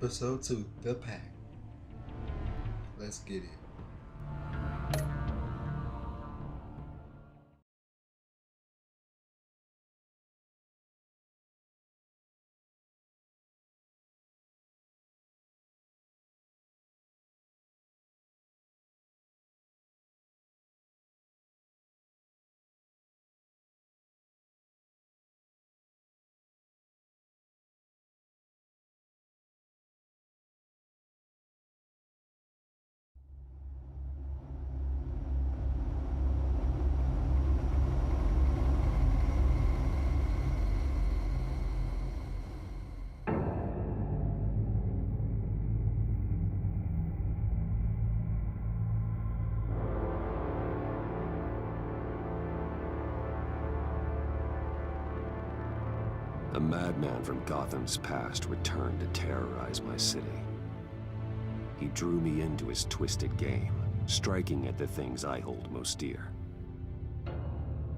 Episode 2, The Pact. Let's get it. A madman from Gotham's past returned to terrorize my city. He drew me into his twisted game, striking at the things I hold most dear.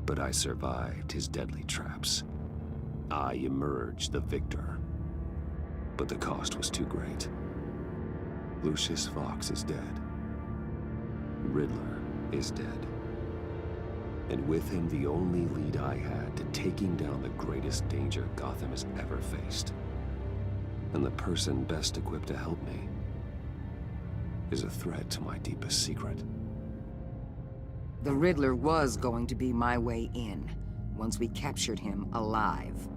But I survived his deadly traps. I emerged the victor. But the cost was too great. Lucius Fox is dead. Riddler is dead. And with him, the only lead I had to taking down the greatest danger Gotham has ever faced. And the person best equipped to help me is a threat to my deepest secret. The Riddler was going to be my way in, once we captured him alive.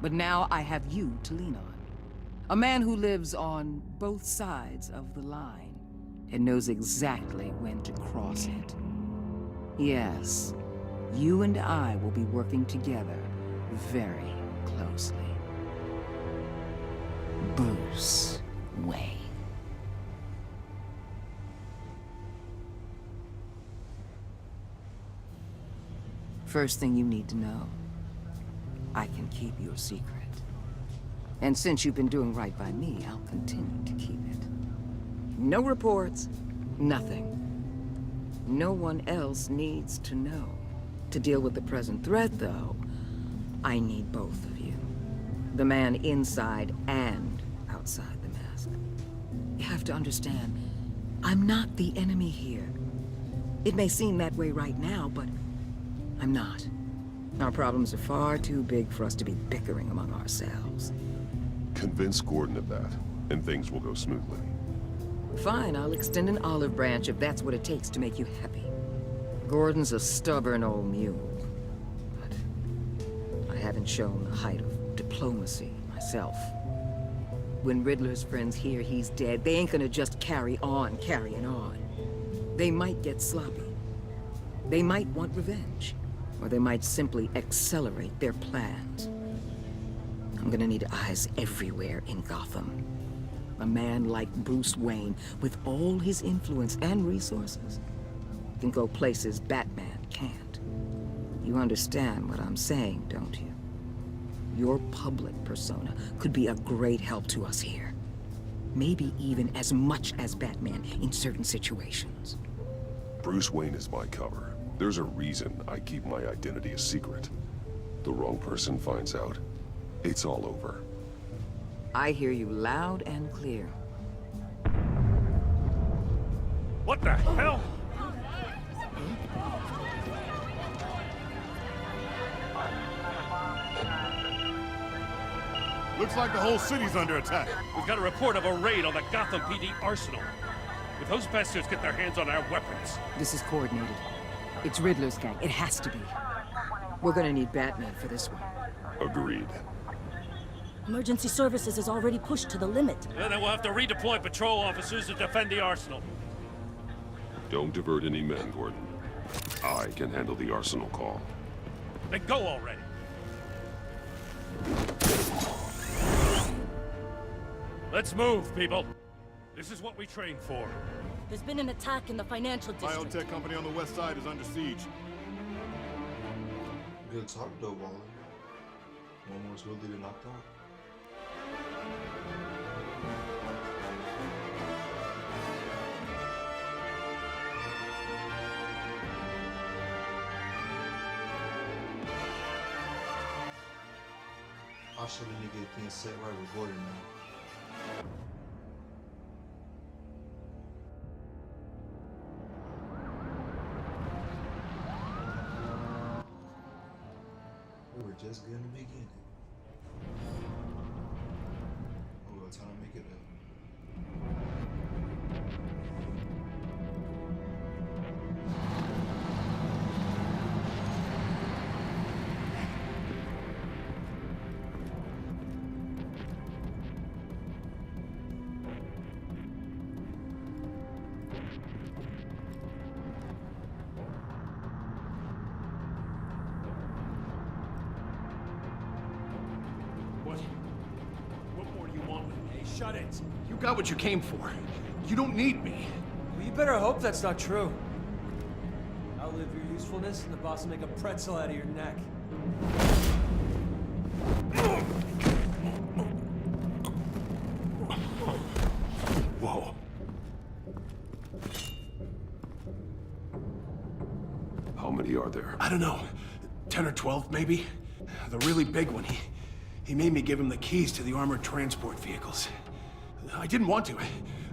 But now I have you to lean on. A man who lives on both sides of the line and knows exactly when to cross it. Yes, you and I will be working together very closely. Bruce Wayne. First thing you need to know, I can keep your secret. And since you've been doing right by me, I'll continue to keep it. No reports, nothing. No one else needs to know. To deal with the present threat, though, I need both of you. The man inside and outside the mask. You have to understand, I'm not the enemy here. It may seem that way right now, but I'm not. Our problems are far too big for us to be bickering among ourselves. Convince Gordon of that, and things will go smoothly. Fine, I'll extend an olive branch if that's what it takes to make you happy. Gordon's a stubborn old mule, but I haven't shown the height of diplomacy myself. When Riddler's friends hear he's dead, they ain't gonna just carry on carrying on. They might get sloppy. They might want revenge, or they might simply accelerate their plans. I'm gonna need eyes everywhere in Gotham. A man like Bruce Wayne, with all his influence and resources, can go places Batman can't. You understand what I'm saying, don't you? Your public persona could be a great help to us here. Maybe even as much as Batman in certain situations. Bruce Wayne is my cover. There's a reason I keep my identity a secret. The wrong person finds out, it's all over. I hear you loud and clear. What the hell? Looks like the whole city's under attack. We've got a report of a raid on the Gotham PD arsenal. If those bastards get their hands on our weapons... This is coordinated. It's Riddler's gang. It has to be. We're gonna need Batman for this one. Agreed. Emergency services is already pushed to the limit. Then we'll have to redeploy patrol officers to defend the arsenal. Don't divert any men, Gordon. I can handle the arsenal call. Then go already. Let's move, people. This is what we trained for. There's been an attack in the financial district. Biotech company on the west side is under siege. Good talk though, Wally. One was really knocked out. I should need to get things set right with Gordon now. we're just getting the beginning. Oh, time to make it up. What more do you want with me? Hey, shut it. You got what you came for. You don't need me. Well, you better hope that's not true. Outlive your usefulness, and the boss will make a pretzel out of your neck. Whoa. How many are there? I don't know. 10 or 12, maybe? The really big one, he made me give him the keys to the armored transport vehicles. I didn't want to, I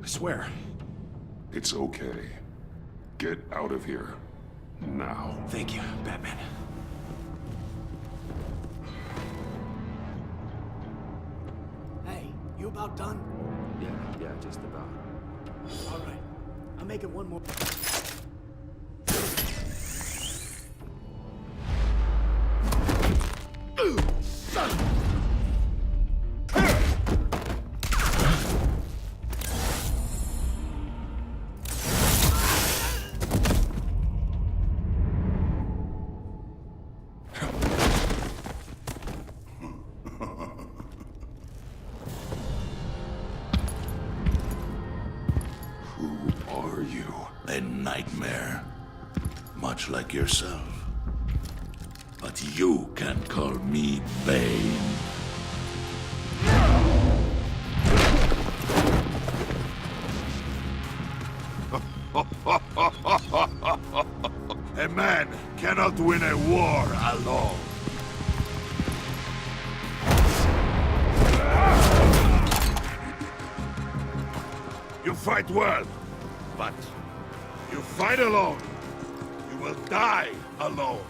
swear. It's okay. Get out of here. Now. Thank you, Batman. Hey, you about done? Yeah, just about. All right. I'm making one more. A nightmare, much like yourself. But you can call me Bane. A man cannot win a war alone. You fight well, but you fight alone, you will die alone.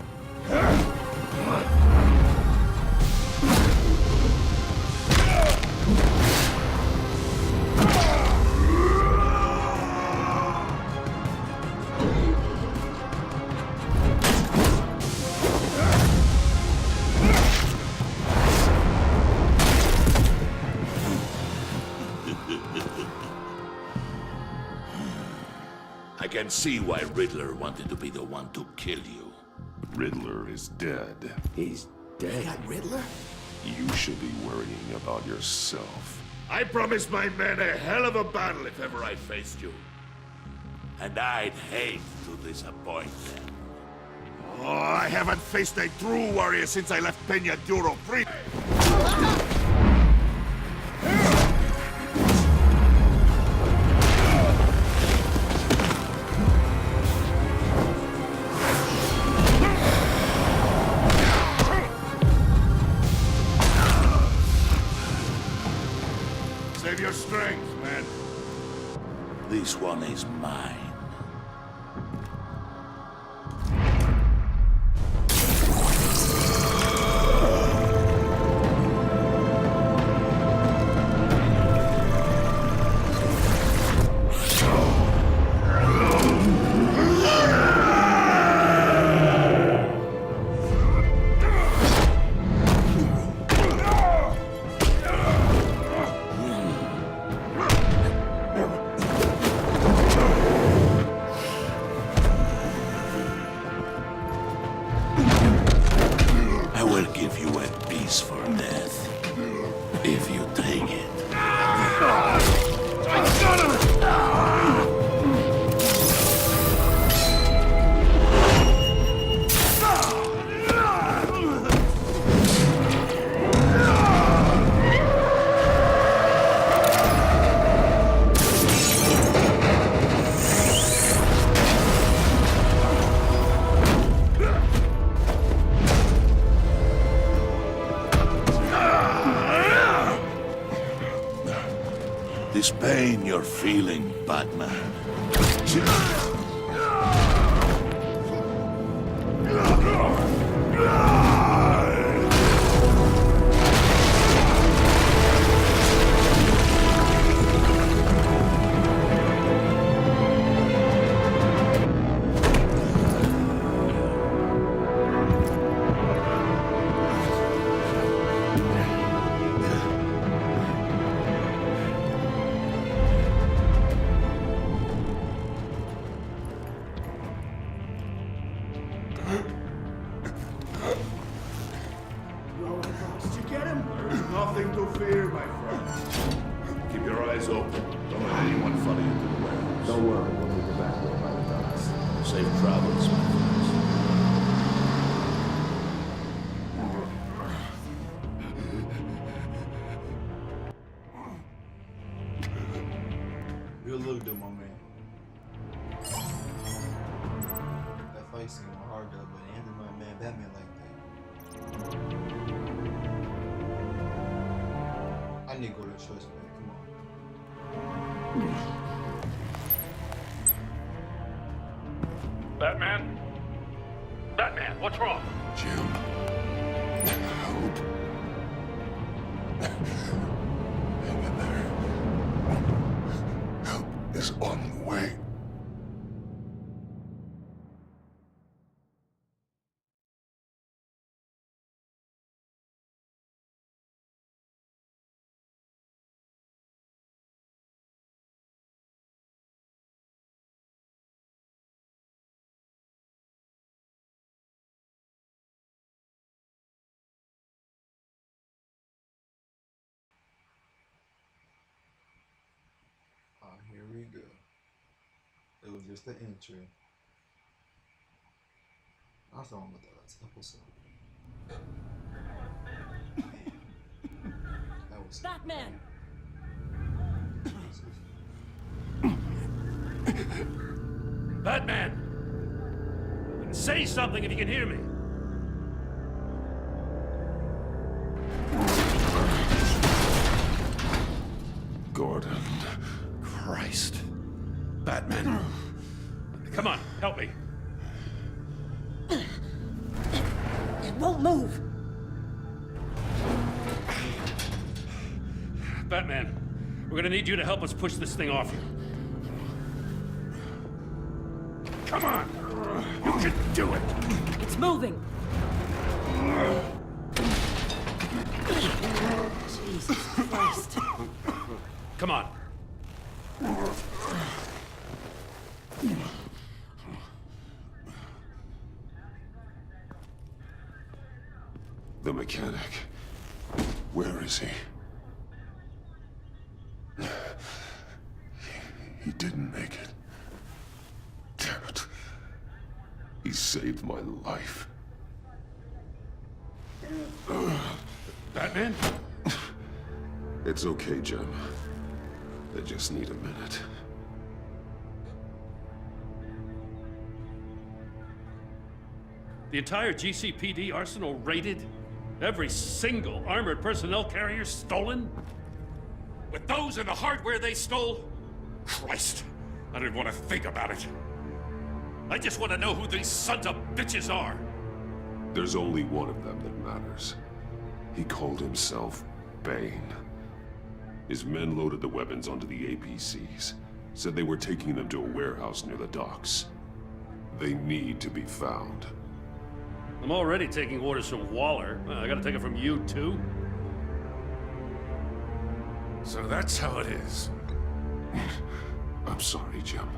I can see why Riddler wanted to be the one to kill you. Riddler is dead. He's dead. Riddler? You should be worrying about yourself. I promised my men a hell of a battle if ever I faced you. And I'd hate to disappoint them. Oh, I haven't faced a true warrior since I left Peña Duro free. Save your strength, man. This one is mine. I will give you a peaceful death, if you take it. This pain you're feeling, Batman. Safe travels, my friends. Good look, though, my man. That fight scene was hard, though, but it ended my man Batman like that. I need to go to church, man. Come on. Batman? Batman, what's wrong? Jim. Help. Hang in there. Help is on the way. Here we go. It was just the entry. I saw him with the last episode. That was Batman! Batman! Say something if you can hear me. Gordon. Christ. Batman. Come on, help me. It won't move! Batman, we're gonna need you to help us push this thing off you. Come on! You can do it! It's moving! Jesus Christ. Come on. The mechanic. Where is he? He didn't make it. Damn it. He saved my life. Batman? It's okay, Jim. I just need a minute. The entire GCPD arsenal raided? Every single armored personnel carrier stolen? With those and the hardware they stole? Christ, I don't even want to think about it. I just want to know who these sons of bitches are. There's only one of them that matters. He called himself Bane. His men loaded the weapons onto the APCs, said they were taking them to a warehouse near the docks. They need to be found. I'm already taking orders from Waller. I gotta take it from you, too? So that's how it is. I'm sorry, Jim.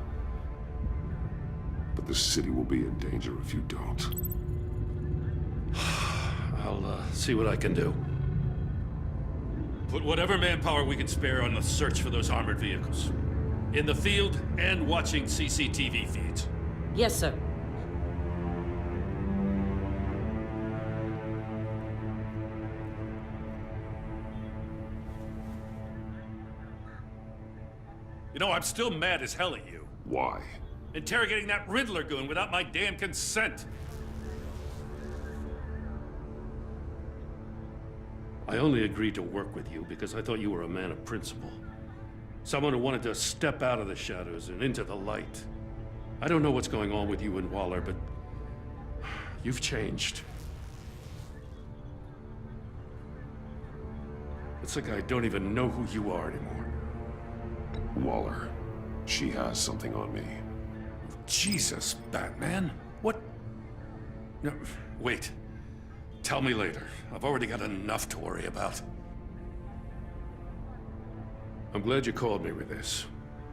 But the city will be in danger if you don't. I'll see what I can do. Put whatever manpower we can spare on the search for those armored vehicles. In the field and watching CCTV feeds. Yes, sir. You know, I'm still mad as hell at you. Why? Interrogating that Riddler goon without my damn consent. I only agreed to work with you because I thought you were a man of principle. Someone who wanted to step out of the shadows and into the light. I don't know what's going on with you and Waller, but you've changed. It's like I don't even know who you are anymore. Waller. She has something on me. Jesus, Batman. What? No, wait. Tell me later. I've already got enough to worry about. I'm glad you called me with this.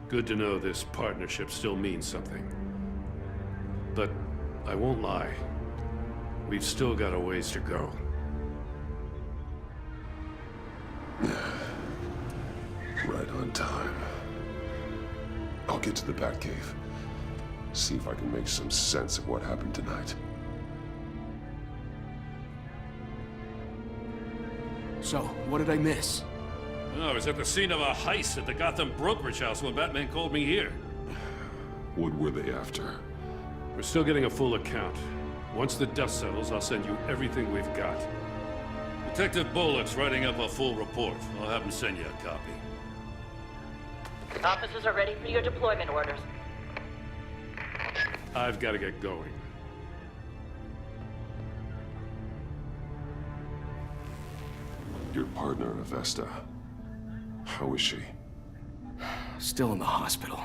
Good to know this partnership still means something. But I won't lie. We've still got a ways to go. Right on time. I'll get to the Batcave. See if I can make some sense of what happened tonight. So, what did I miss? I was at the scene of a heist at the Gotham brokerage house when Batman called me here. What were they after? We're still getting a full account. Once the dust settles, I'll send you everything we've got. Detective Bullock's writing up a full report. I'll have him send you a copy. Officers are ready for your deployment orders. I've got to get going. Your partner, Avesta. How is she? Still in the hospital.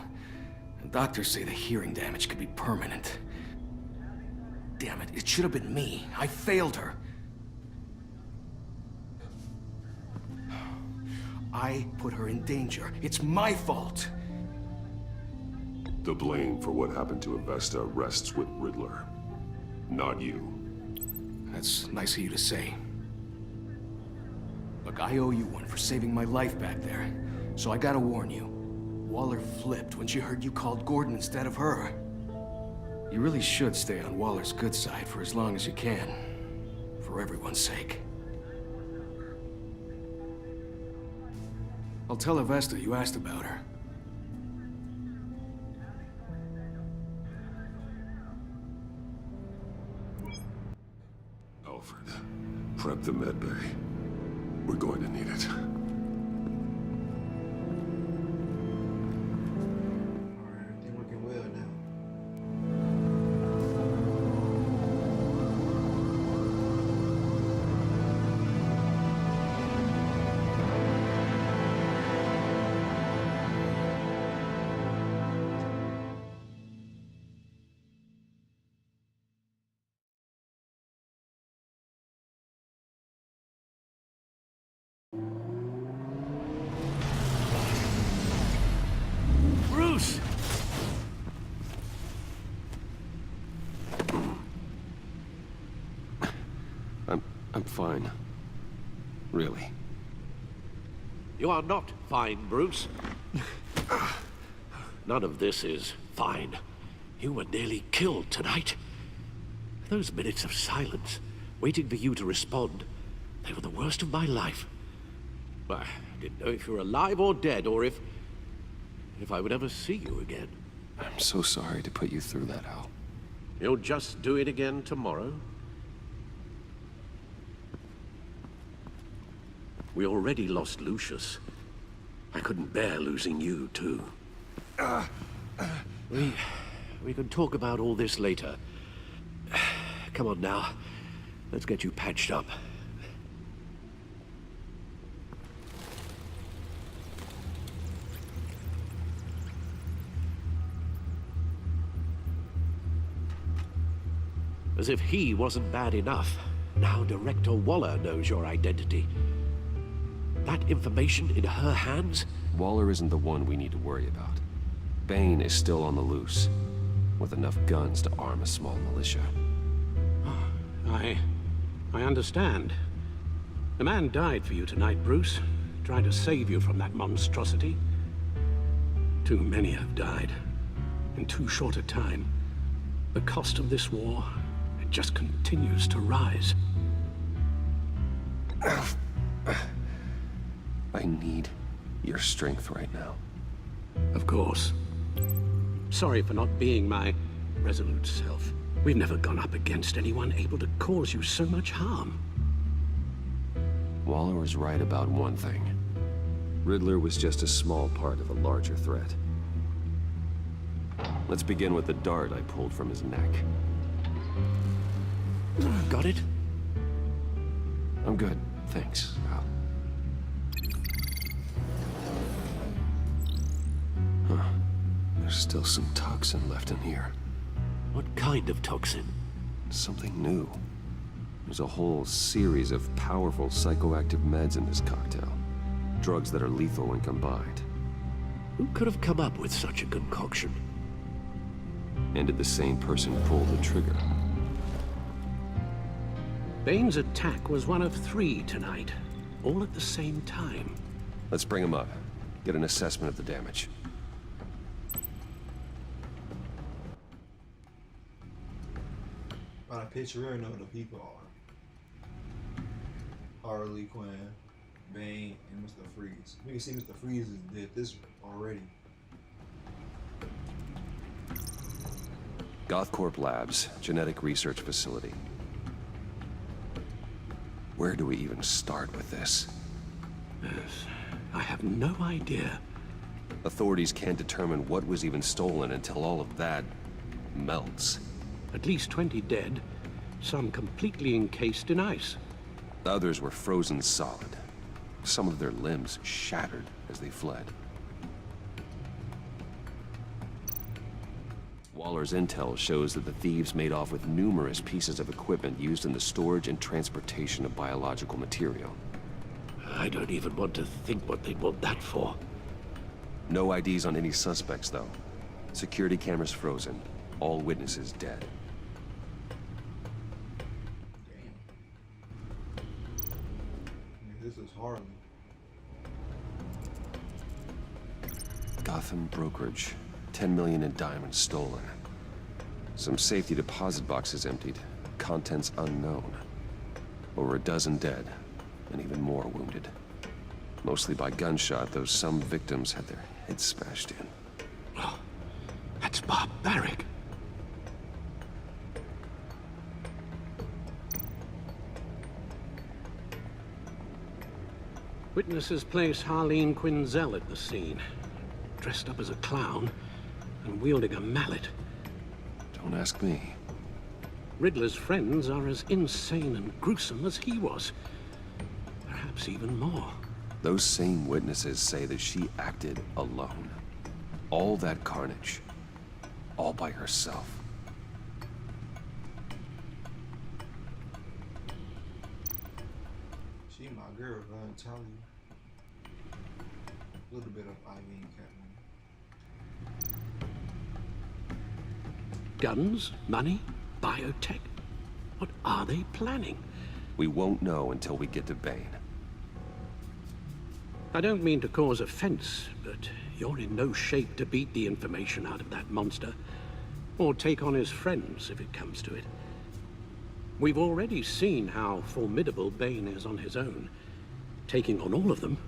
The doctors say the hearing damage could be permanent. Damn it, it should have been me. I failed her. I put her in danger. It's my fault. The blame for what happened to Avesta rests with Riddler, not you. That's nice of you to say. Look, I owe you one for saving my life back there. So I gotta warn you. Waller flipped when she heard you called Gordon instead of her. You really should stay on Waller's good side for as long as you can. For everyone's sake. I'll tell Avesta you asked about her. Alfred, prep the medbay. We're going to need it. Alright, everything looking well now. Bruce! I'm fine. Really. You are not fine, Bruce. None of this is fine. You were nearly killed tonight. Those minutes of silence, waiting for you to respond, they were the worst of my life. I didn't know if you were alive or dead, or if I would ever see you again. I'm so sorry to put you through that, Al. You'll just do it again tomorrow? We already lost Lucius. I couldn't bear losing you, too. We can talk about all this later. Come on now. Let's get you patched up. As if he wasn't bad enough. Now Director Waller knows your identity. That information in her hands? Waller isn't the one we need to worry about. Bane is still on the loose, with enough guns to arm a small militia. I understand. The man died for you tonight, Bruce. Trying to save you from that monstrosity. Too many have died. In too short a time. The cost of this war, it just continues to rise. I need your strength right now. Of course. Sorry for not being my resolute self. We've never gone up against anyone able to cause you so much harm. Waller was right about one thing. Riddler was just a small part of a larger threat. Let's begin with the dart I pulled from his neck. Got it? I'm good, thanks, Al. Huh. There's still some toxin left in here. What kind of toxin? Something new. There's a whole series of powerful psychoactive meds in this cocktail. Drugs that are lethal when combined. Who could have come up with such a concoction? And did the same person pull the trigger? Bane's attack was one of 3 tonight, all at the same time. Let's bring him up. Get an assessment of the damage. Trying to picture and know the people are. Harley Quinn, Bane, and Mr. Freeze. We can see Mr. Freeze did this already. Gothcorp Labs, genetic research facility. Where do we even start with this? Yes, I have no idea. Authorities can't determine what was even stolen until all of that melts. At least 20 dead, some completely encased in ice. Others were frozen solid. Some of their limbs shattered as they fled. Waller's intel shows that the thieves made off with numerous pieces of equipment used in the storage and transportation of biological material. I don't even want to think what they'd want that for. No IDs on any suspects, though. Security cameras frozen. All witnesses dead. This is Harley. Gotham brokerage. 10 million in diamonds stolen. Some safety deposit boxes emptied. Contents unknown. Over a dozen dead, and even more wounded. Mostly by gunshot, though some victims had their heads smashed in. Oh, that's barbaric. Witnesses place Harleen Quinzel at the scene, dressed up as a clown and wielding a mallet. Don't ask me. Riddler's friends are as insane and gruesome as he was. Perhaps even more. Those same witnesses say that she acted alone. All that carnage. All by herself. She my girl, I'm telling you. A little bit of Ivy and Catwoman. Guns? Money? Biotech? What are they planning? We won't know until we get to Bane. I don't mean to cause offense, but you're in no shape to beat the information out of that monster, or take on his friends if it comes to it. We've already seen how formidable Bane is on his own. Taking on all of them,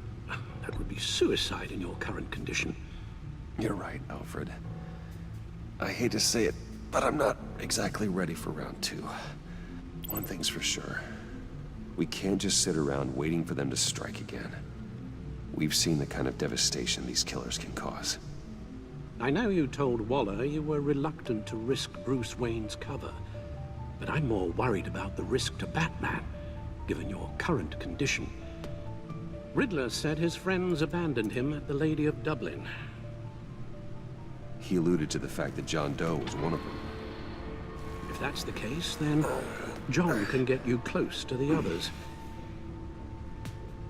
that would be suicide in your current condition. You're right, Alfred. I hate to say it, but I'm not exactly ready for round 2. One thing's for sure. We can't just sit around waiting for them to strike again. We've seen the kind of devastation these killers can cause. I know you told Waller you were reluctant to risk Bruce Wayne's cover, but I'm more worried about the risk to Batman, given your current condition. Riddler said his friends abandoned him at the Lady of Dublin. He alluded to the fact that John Doe was one of them. If that's the case, then John can get you close to the others.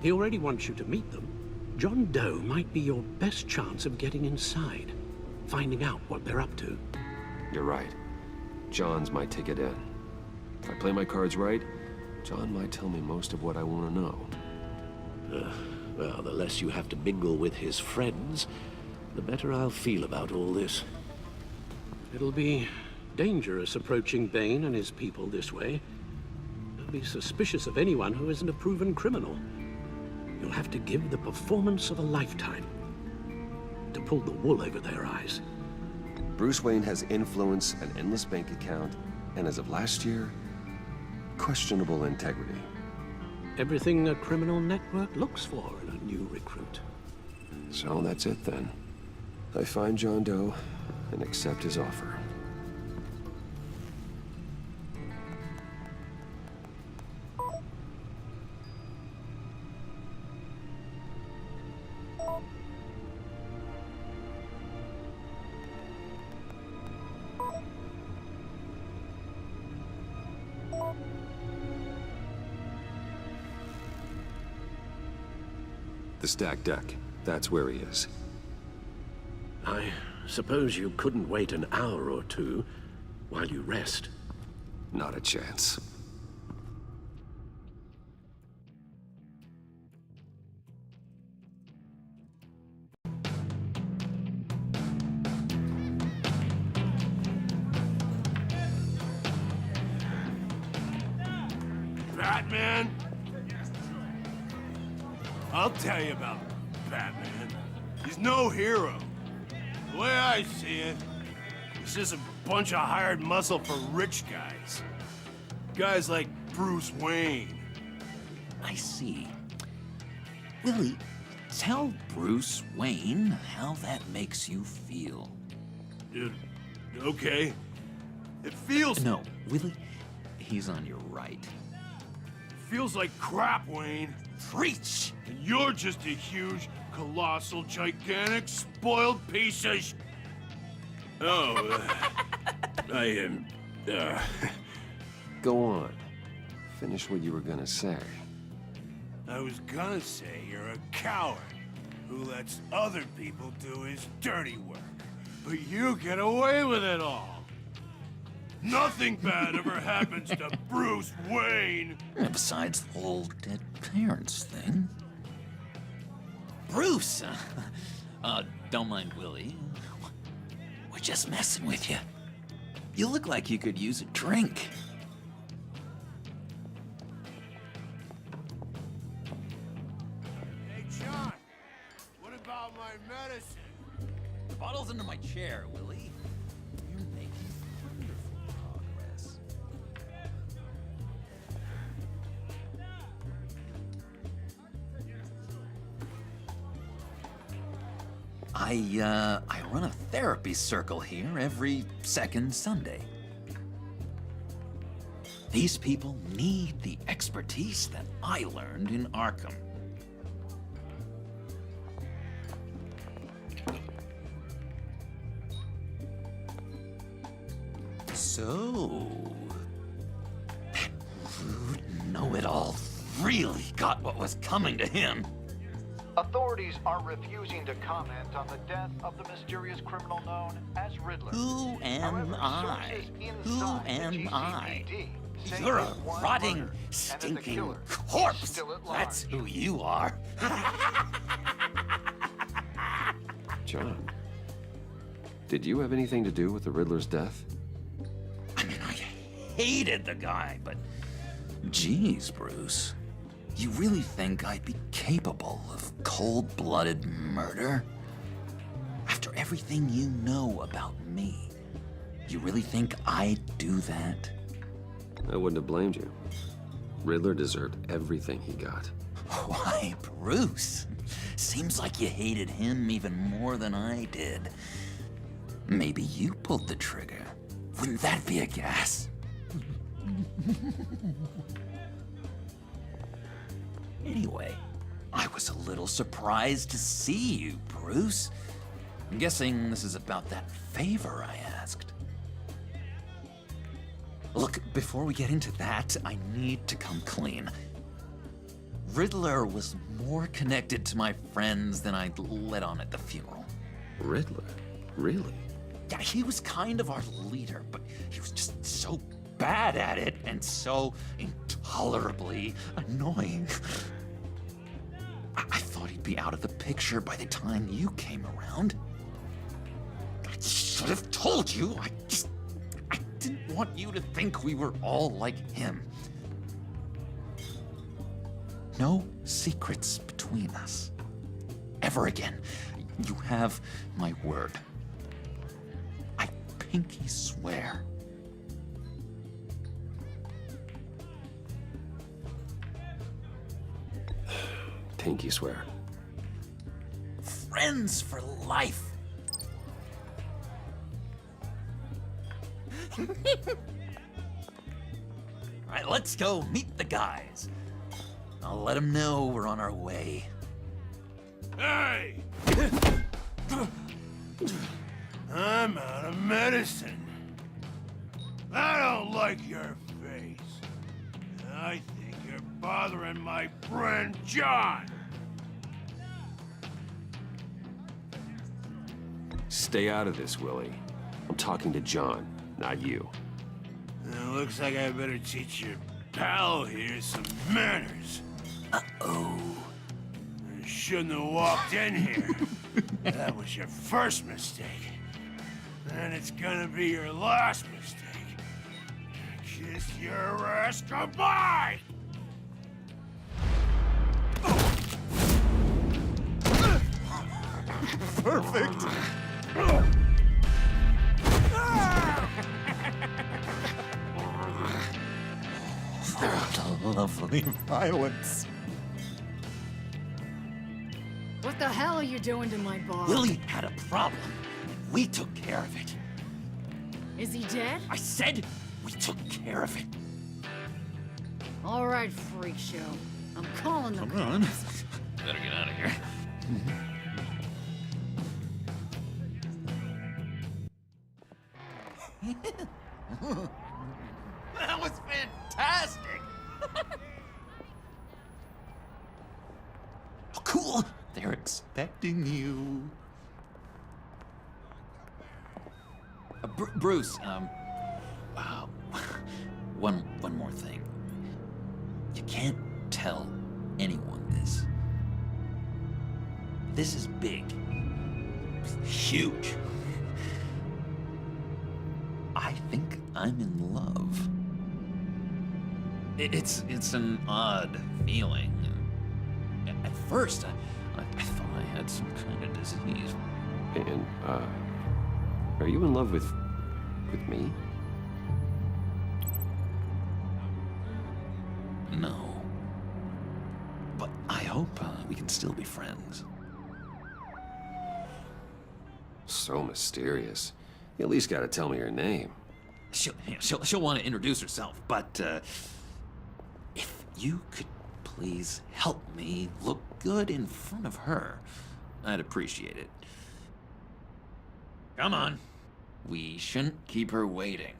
He already wants you to meet them. John Doe might be your best chance of getting inside, finding out what they're up to. You're right. John's my ticket in. If I play my cards right, John might tell me most of what I want to know. Well, the less you have to mingle with his friends, the better I'll feel about all this. It'll be dangerous approaching Bane and his people this way. They'll be suspicious of anyone who isn't a proven criminal. You'll have to give the performance of a lifetime to pull the wool over their eyes. Bruce Wayne has influence, an endless bank account, and as of last year, questionable integrity. Everything a criminal network looks for in a new recruit. So that's it then. I find John Doe and accept his offer. The stacked deck. That's where he is. I suppose you couldn't wait an hour or two while you rest. Not a chance. Batman? I'll tell you about Batman. He's no hero. The way I see it, he's just a bunch of hired muscle for rich guys. Guys like Bruce Wayne. I see. Willie, tell Bruce Wayne how that makes you feel. Okay. It feels... No, Willie, he's on your right. Feels like crap, Wayne. Preach! And you're just a huge, colossal, gigantic, spoiled piece of I am... Go on. Finish what you were gonna say. I was gonna say you're a coward who lets other people do his dirty work. But you get away with it all. Nothing bad ever happens to Bruce Wayne. Besides the whole dead parents thing. Bruce! Don't mind Willie. We're just messing with you. You look like you could use a drink. Hey, John. What about my medicine? The bottle's under my chair, Willie. You're making wonderful progress. I run a therapy circle here every second Sunday. These people need the expertise that I learned in Arkham. So, that rude know-it-all really got what was coming to him. Authorities are refusing to comment on the death of the mysterious criminal known as Riddler. Who am I? Who am I? say You're a there's one rotting, murder, and that the stinking killer is corpse. still at large. That's who you are. John, did you have anything to do with the Riddler's death? I mean, I hated the guy, but geez, Bruce. You really think I'd be capable of cold-blooded murder? After everything you know about me, you really think I'd do that? I wouldn't have blamed you. Riddler deserved everything he got. Why, Bruce? Seems like you hated him even more than I did. Maybe you pulled the trigger. Wouldn't that be a gas? Anyway, I was a little surprised to see you, Bruce. I'm guessing this is about that favor I asked. Look, before we get into that, I need to come clean. Riddler was more connected to my friends than I'd let on at the funeral. Riddler? Really? Yeah, he was kind of our leader, but he was just so bad at it and so intolerably annoying. I thought he'd be out of the picture by the time you came around. I should have told you. I didn't want you to think we were all like him. No secrets between us. Ever again. You have my word. I pinky swear. Pinky swear. Friends for life. All right, let's go meet the guys. I'll let them know we're on our way. Hey! I'm out of medicine. I don't like your face. I think you're bothering my friend John. Stay out of this, Willie. I'm talking to John, not you. It looks like I better teach your pal here some manners. Uh-oh. You shouldn't have walked in here. That was your first mistake. And it's gonna be your last mistake. Kiss your ass goodbye! Perfect. Lovely violence. What the hell are you doing to my bar? Lily had a problem. We took care of it. Is he dead? I said we took care of it. All right, freak show. I'm calling the Come on. Better get out of here. That was fantastic! Oh, cool! They're expecting you. Bruce, one more thing. You can't tell anyone this. This is big. Huge. I think I'm in love. It's an odd feeling. At first, I thought I had some kind of disease. And, are you in love with me? No. But I hope we can still be friends. So mysterious. You at least gotta tell me her name. She'll want to introduce herself, but if you could please help me look good in front of her, I'd appreciate it. Come on. We shouldn't keep her waiting.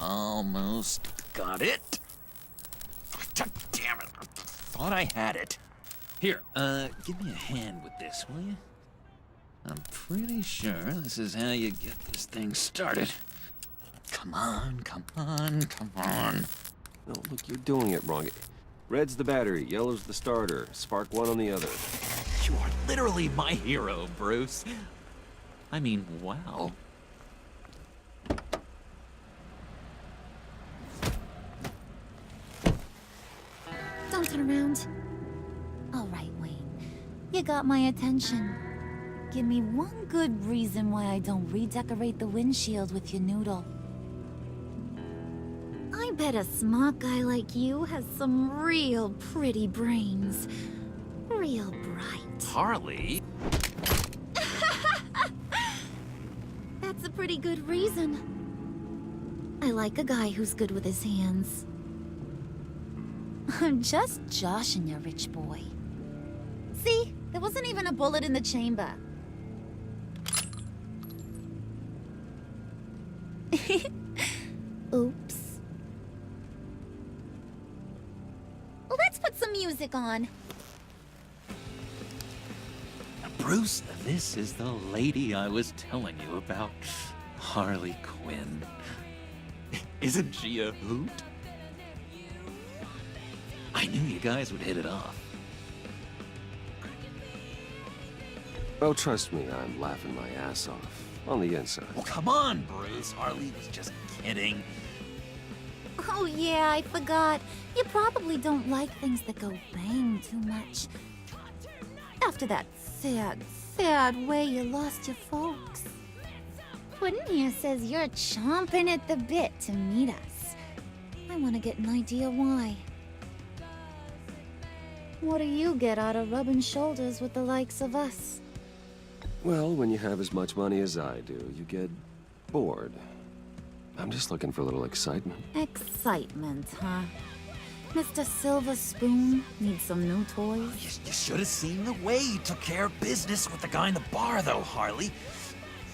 Almost got it. God damn it. I thought I had it. Here, give me a hand with this, will you? I'm pretty sure this is how you get this thing started. Come on, come on, come on. No, look, you're doing it wrong. Red's the battery, yellow's the starter. Spark one on the other. You are literally my hero, Bruce. I mean, wow. Don't turn around. All right, Wayne. You got my attention. Give me one good reason why I don't redecorate the windshield with your noodle. I bet a smart guy like you has some real pretty brains. Real bright. Harley? That's a pretty good reason. I like a guy who's good with his hands. I'm just joshing you, rich boy. See? There wasn't even a bullet in the chamber. Oops. Well, let's put some music on. Bruce, this is the lady I was telling you about. Harley Quinn. Isn't she a hoot? I knew you guys would hit it off. Oh, trust me, I'm laughing my ass off. On the inside. Oh, come on, Bruce. Harley was just kidding. Oh yeah, I forgot. You probably don't like things that go bang too much. After that sad, sad way you lost your folks. Puddin' here says you're chomping at the bit to meet us. I want to get an idea why. What do you get out of rubbing shoulders with the likes of us? Well, when you have as much money as I do, you get bored. I'm just looking for a little excitement. Excitement, huh? Mr. Silver Spoon needs some new toys? You should have seen the way he took care of business with the guy in the bar, though, Harley.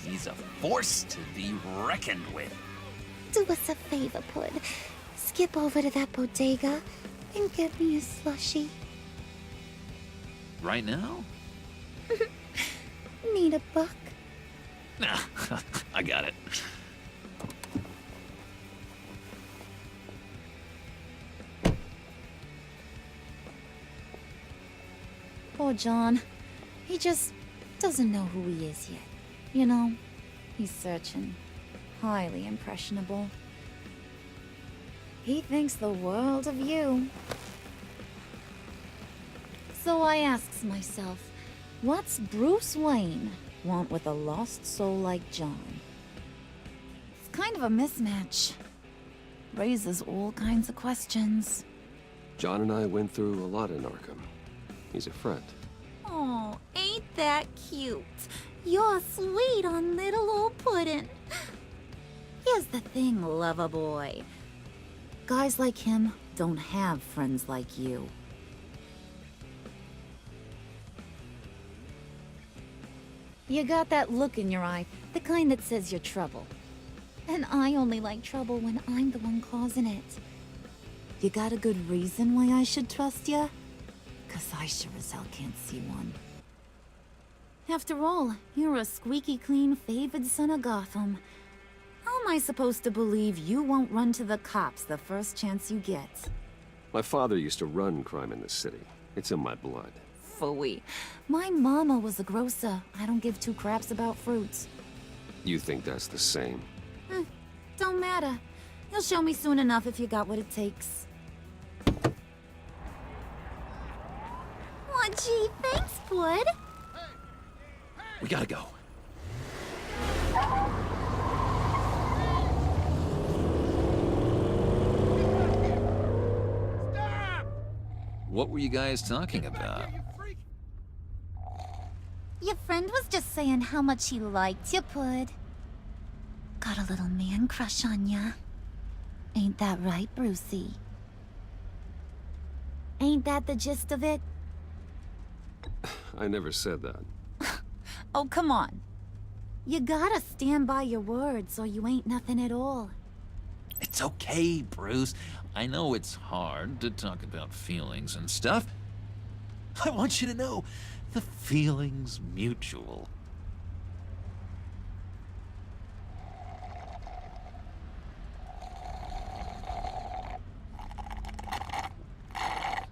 He's a force to be reckoned with. Do us a favor, Pud. Skip over to that bodega and get me a slushie. Right now? Need a buck? Nah, I got it. Poor John. He just doesn't know who he is yet. You know, he's searching. highly impressionable. He thinks the world of you. So I asks myself, what's Bruce Wayne want with a lost soul like John? It's kind of a mismatch. Raises all kinds of questions. John and I went through a lot in Arkham. He's a friend. Oh, ain't that cute? You're sweet on little old puddin'. Here's the thing, lover boy. Guys like him don't have friends like you. You got that look in your eye, the kind that says you're trouble. And I only like trouble when I'm the one causing it. You got a good reason why I should trust you? 'Cause I sure as hell can't see one. After all, you're a squeaky clean favored son of Gotham. How am I supposed to believe you won't run to the cops the first chance you get? My father used to run crime in the city. It's in my blood. Phooey. My mama was a grocer. I don't give two craps about fruits. You think that's the same? Don't matter. You'll show me soon enough if you got what it takes. Aw, gee, thanks, bud. We gotta go. What were you guys talking about? Your friend was just saying how much he liked you, Pud. Got a little man crush on ya. Ain't that right, Brucey? Ain't that the gist of it? I never said that. Oh, come on. You gotta stand by your words or you ain't nothing at all. It's okay, Bruce. I know it's hard to talk about feelings and stuff. I want you to know, the feeling's mutual.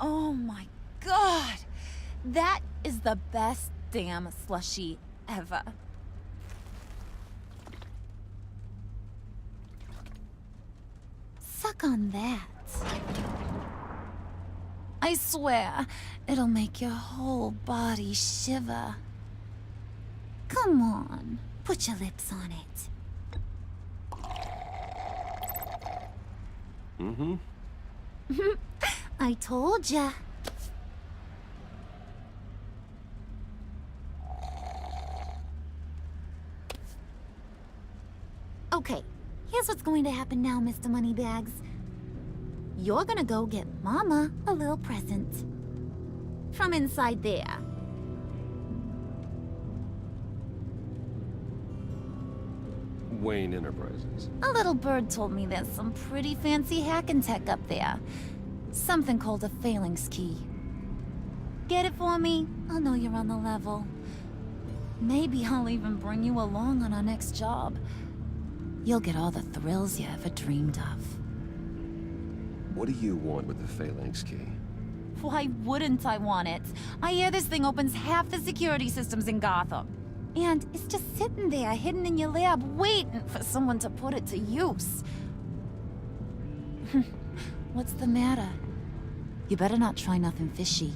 Oh my god! That is the best damn slushie ever. Suck on that. I swear, it'll make your whole body shiver. Come on, put your lips on it. Mm-hmm. I told ya. Okay, here's what's going to happen now, Mr. Moneybags. You're gonna go get Mama a little present. From inside there. Wayne Enterprises. A little bird told me there's some pretty fancy hacking tech up there. Something called a phalanx key. Get it for me? I'll know you're on the level. Maybe I'll even bring you along on our next job. You'll get all the thrills you ever dreamed of. What do you want with the phalanx key? Why wouldn't I want it? I hear this thing opens half the security systems in Gotham. And it's just sitting there, hidden in your lab, waiting for someone to put it to use. What's the matter? You better not try nothing fishy.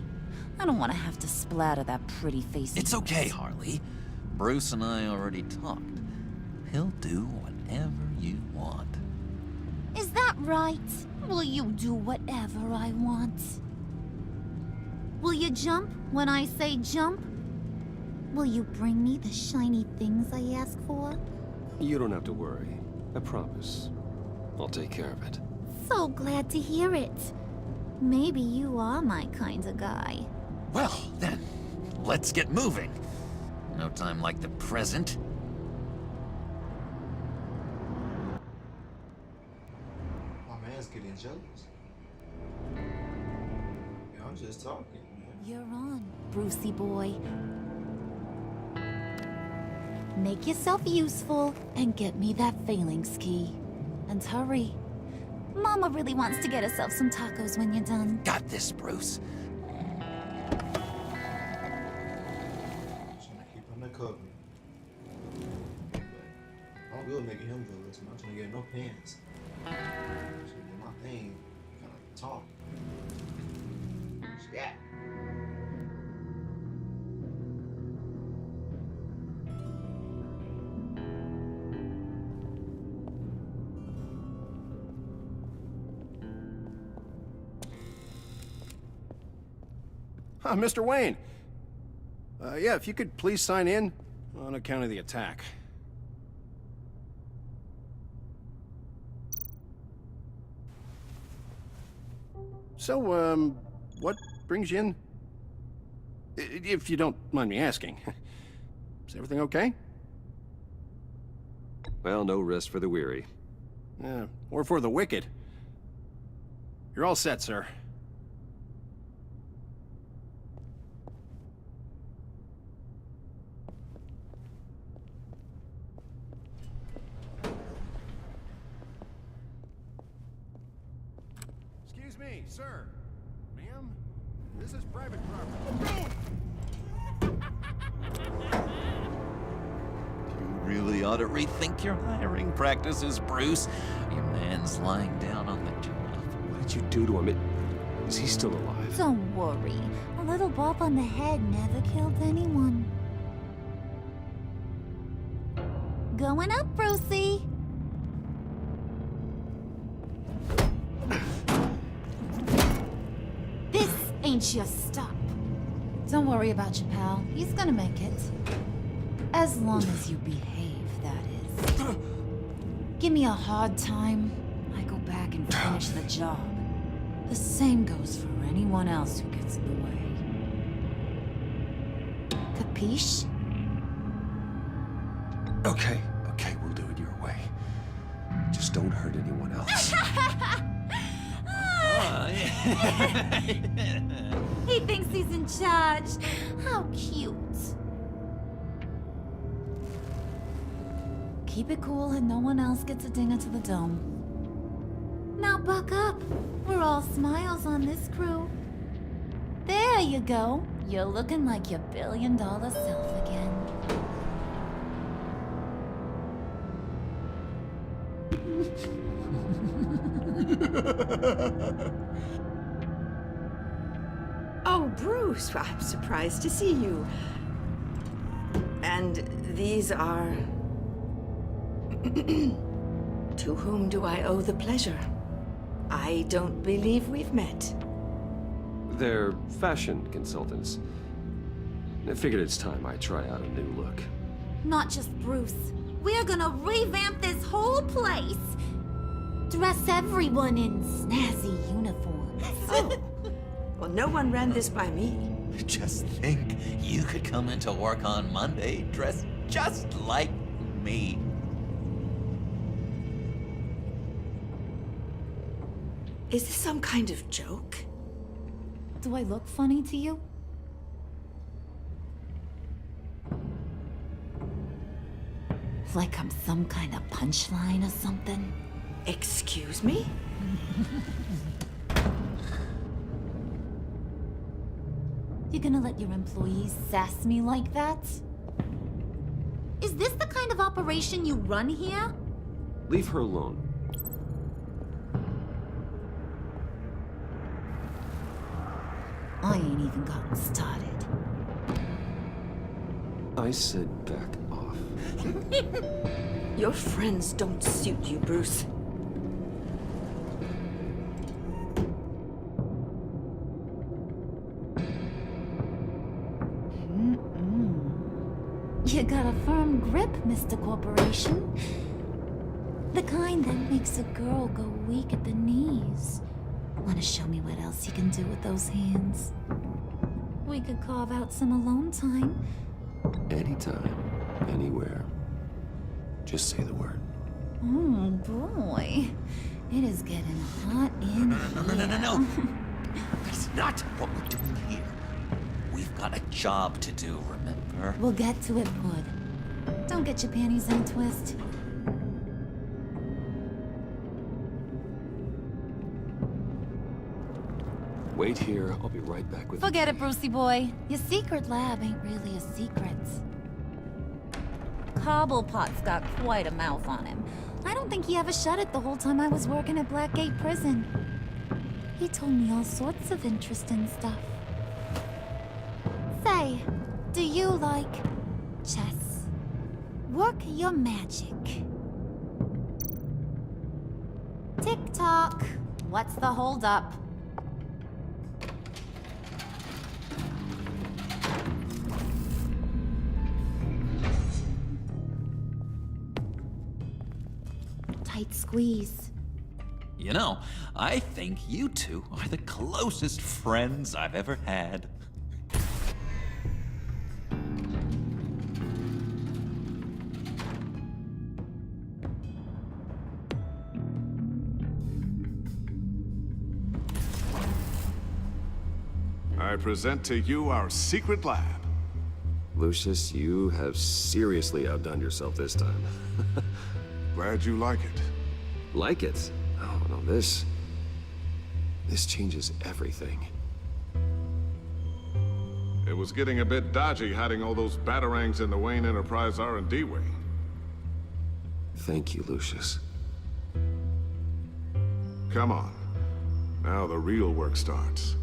I don't want to have to splatter that pretty face. It's okay, Harley. Bruce and I already talked. He'll do whatever you want. Is that right? Will you do whatever I want? Will you jump when I say jump? Will you bring me the shiny things I ask for? You don't have to worry. I promise. I'll take care of it. So glad to hear it. Maybe you are my kind of guy. Well, then, let's get moving. No time like the present. My man's getting jealous. Yeah, I'm just talking, man. You're on, Brucey boy. Make yourself useful and get me that phalanx key. And hurry. Mama really wants to get herself some tacos when you're done. Got this, Bruce. Trying to keep undercover. I'm good making him jealous. I'm not trying to get no pants. I'm just gonna do my thing. Kind of talk. Yeah. Mr. Wayne. Yeah, if you could please sign in on account of the attack. So, what brings you in? If you don't mind me asking. Is everything okay? Well, no rest for the weary. Or for the wicked. You're all set, sir. Excuse me, sir. Ma'am? This is private property. You really ought to rethink your hiring practices, Bruce. Your man's lying down on the job. What did you do to him? Is he still alive? Don't worry. A little bump on the head never killed anyone. Going up, Brucey. This ain't your stop. Don't worry about your pal. He's gonna make it. As long as you behave, that is. Give me a hard time, I go back and finish the job. The same goes for anyone else who gets in the way. Capiche? Okay, we'll do it your way. Just don't hurt anyone else. He thinks he's in charge. How cute. Keep it cool and no one else gets a dinger to the dome. Now buck up. We're all smiles on this crew. There you go. You're looking like your billion-dollar self again. Oh, Bruce, I'm surprised to see you. And these are... To whom do I owe the pleasure? I don't believe we've met. They're fashion consultants. I figured it's time I try out a new look. Not just Bruce. We're gonna revamp this whole place. Dress everyone in snazzy uniforms. Oh. Well, no one ran this by me. Just think, you could come into work on Monday dressed just like me. Is this some kind of joke? Do I look funny to you? Like I'm some kind of punchline or something? Excuse me? You gonna let your employees sass me like that? Is this the kind of operation you run here? Leave her alone. I ain't even gotten started. I said back off. Your friends don't suit you, Bruce. You got a firm grip, Mr. Corporation. The kind that makes a girl go weak at the knees. Wanna show me what else you can do with those hands? We could carve out some alone time. Anytime, anywhere. Just say the word. Oh boy. It is getting hot in here. No. That's not what we're doing here. We've got a job to do, remember? We'll get to it, Bud. Don't get your panties in a twist. Wait here, I'll be right back with Forget it, Brucey boy. Your secret lab ain't really a secret. Cobblepot's got quite a mouth on him. I don't think he ever shut it the whole time I was working at Blackgate Prison. He told me all sorts of interesting stuff. Say, do you like chess? Work your magic. Tick-tock. What's the holdup? Tight squeeze. You know, I think you two are the closest friends I've ever had. I present to you our secret lab. Lucius, you have seriously outdone yourself this time. Glad you like it. Like it? Oh, no, this changes everything. It was getting a bit dodgy hiding all those batarangs in the Wayne Enterprise R&D wing. Thank you, Lucius. Come on. Now the real work starts.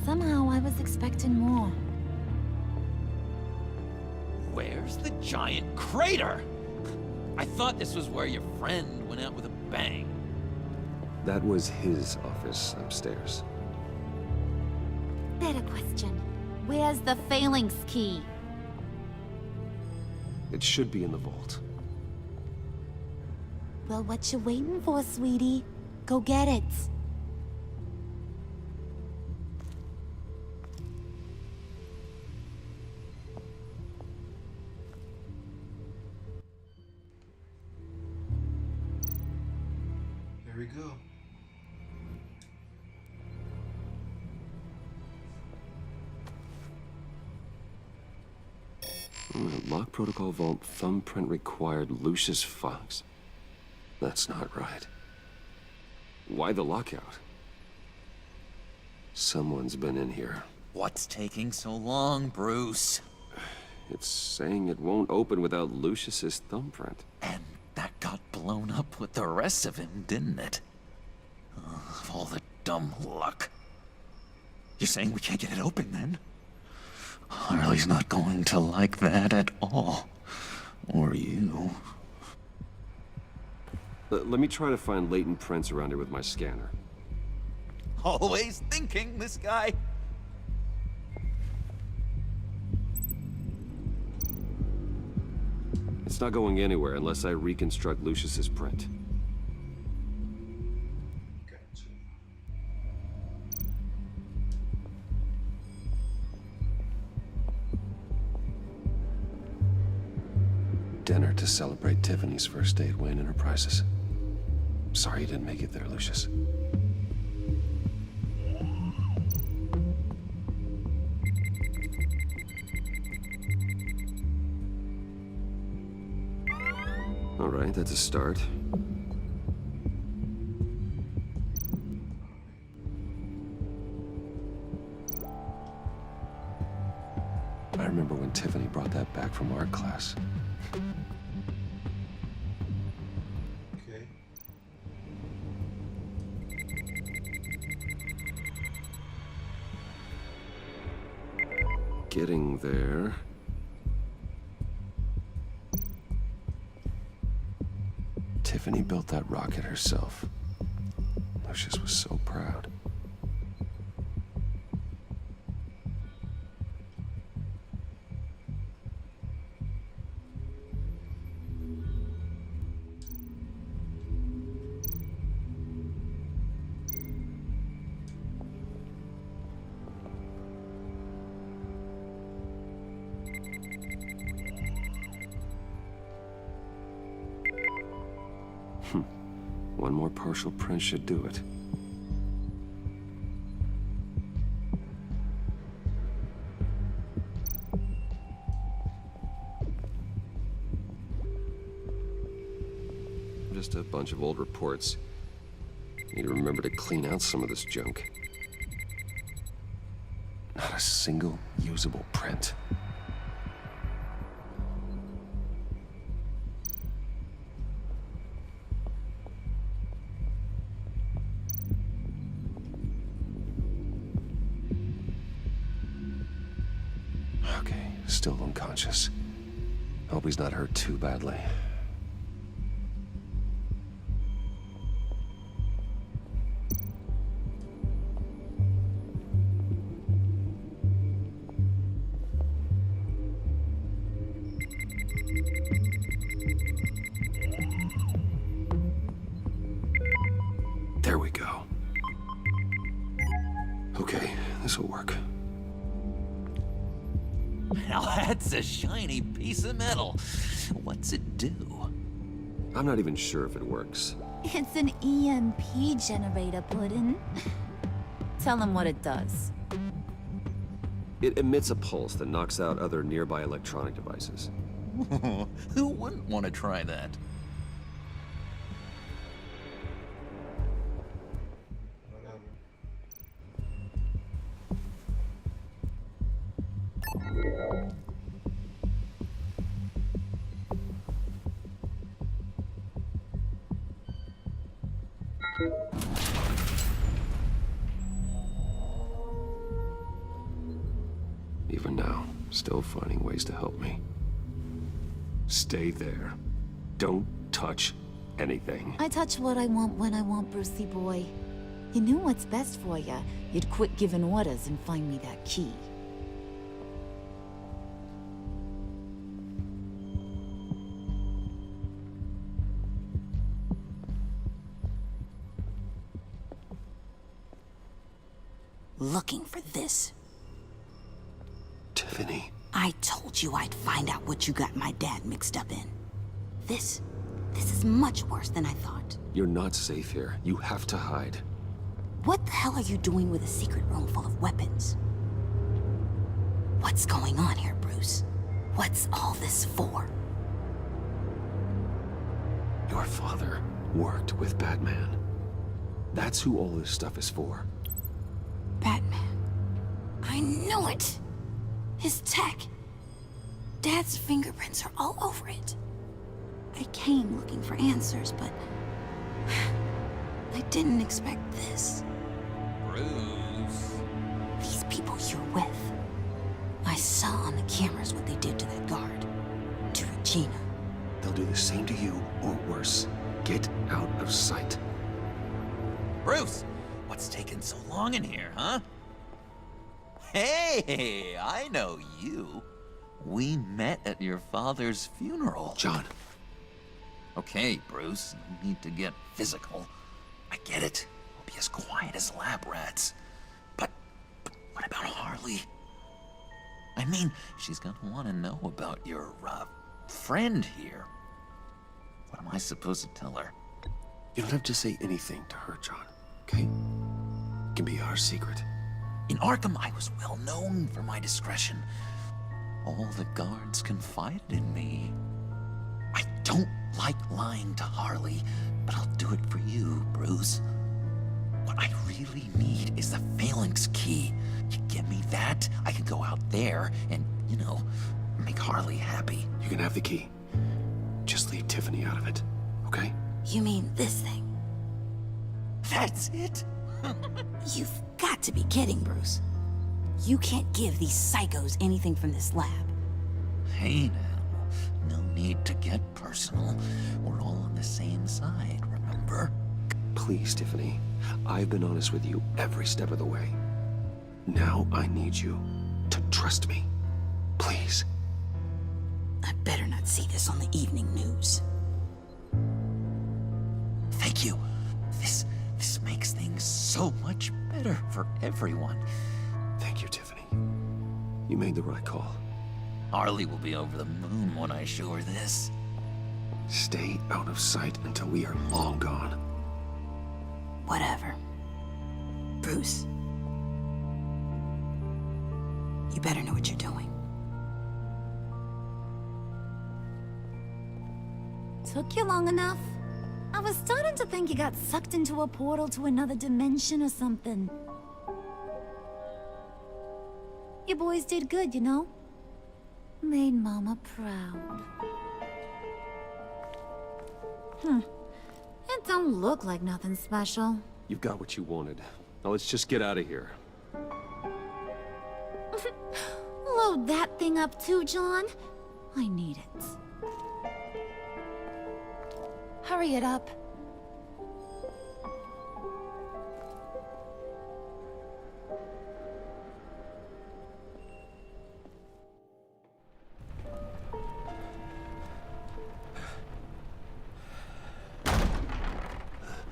Somehow I was expecting more. Where's the giant crater? I thought this was where your friend went out with a bang. That was his office upstairs. Better question. Where's the phalanx key? It should be in the vault. Well, what you waiting for, sweetie? Go get it. Here we go. Lock protocol vault thumbprint required Lucius Fox. That's not right. Why the lockout? Someone's been in here. What's taking so long, Bruce? It's saying it won't open without Lucius's thumbprint. And that got blown up with the rest of him, didn't it? Of all the dumb luck. You're saying we can't get it open, then? Harley's not going to like that at all. Or you. Let me try to find latent prints around here with my scanner. Always thinking, this guy. It's not going anywhere unless I reconstruct Lucius's print. Dinner to celebrate Tiffany's first day at Wayne Enterprises. Sorry you didn't make it there, Lucius. All right, that's a start. I remember when Tiffany brought that back from art class. Okay. Getting there. Tiffany built that rocket herself. Lucius was so proud. One more partial print should do it. Just a bunch of old reports. Need to remember to clean out some of this junk. Not a single usable print. Okay, still unconscious. Hope he's not hurt too badly. There we go. Okay, this'll work. Now that's a shiny piece of metal. What's it do? I'm not even sure if it works. It's an EMP generator, Puddin'. Tell him what it does. It emits a pulse that knocks out other nearby electronic devices. Who wouldn't want to try that? Even now, still finding ways to help me. Stay there. Don't touch anything. I touch what I want when I want, Brucey boy. You knew what's best for you. You'd quit giving orders and find me that key. Looking for this. Tiffany. I told you I'd find out what you got my dad mixed up in. This is much worse than I thought. You're not safe here. You have to hide. What the hell are you doing with a secret room full of weapons? What's going on here, Bruce? What's all this for? Your father worked with Batman. That's who all this stuff is for. Batman. I knew it! His tech. Dad's fingerprints are all over it. I came looking for answers, but I didn't expect this. Bruce. These people you're with. I saw on the cameras what they did to that guard. To Regina. They'll do the same to you, or worse. Get out of sight. Bruce, what's taking so long in here, huh? Hey, I know you. We met at your father's funeral. John. Okay, Bruce, no need to get physical. I get it. We'll be as quiet as lab rats. But what about Harley? I mean, she's gonna want to know about your, friend here. What am I supposed to tell her? You don't have to say anything to her, John, okay? It can be our secret. In Arkham, I was well known for my discretion. All the guards confided in me. I don't like lying to Harley, but I'll do it for you, Bruce. What I really need is the Phalanx key. You give me that, I can go out there and, you know, make Harley happy. You can have the key. Just leave Tiffany out of it, okay? You mean this thing? That's it? You've got to be kidding, Bruce. You can't give these psychos anything from this lab. Hey now, no need to get personal. We're all on the same side, remember? Please, Tiffany. I've been honest with you every step of the way. Now I need you to trust me. Please. I better not see this on the evening news. Thank you. This makes things so much better for everyone. Thank you, Tiffany. You made the right call. Harley will be over the moon when I show her this. Stay out of sight until we are long gone. Whatever. Bruce. You better know what you're doing. Took you long enough? I was starting to think you got sucked into a portal to another dimension or something. You boys did good, you know? Made Mama proud. It don't look like nothing special. You've got what you wanted. Now let's just get out of here. Load that thing up too, John. I need it. Hurry it up.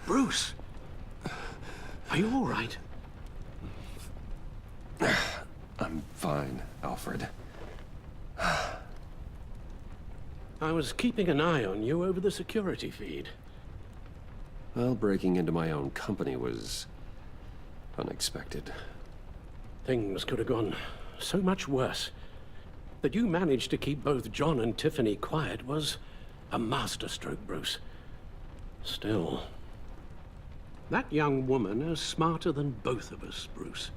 Bruce! Are you all right? I'm fine, Alfred. I was keeping an eye on you over the security feed. Well, breaking into my own company was unexpected. Things could have gone so much worse. That you managed to keep both John and Tiffany quiet was a masterstroke, Bruce. Still, that young woman is smarter than both of us, Bruce.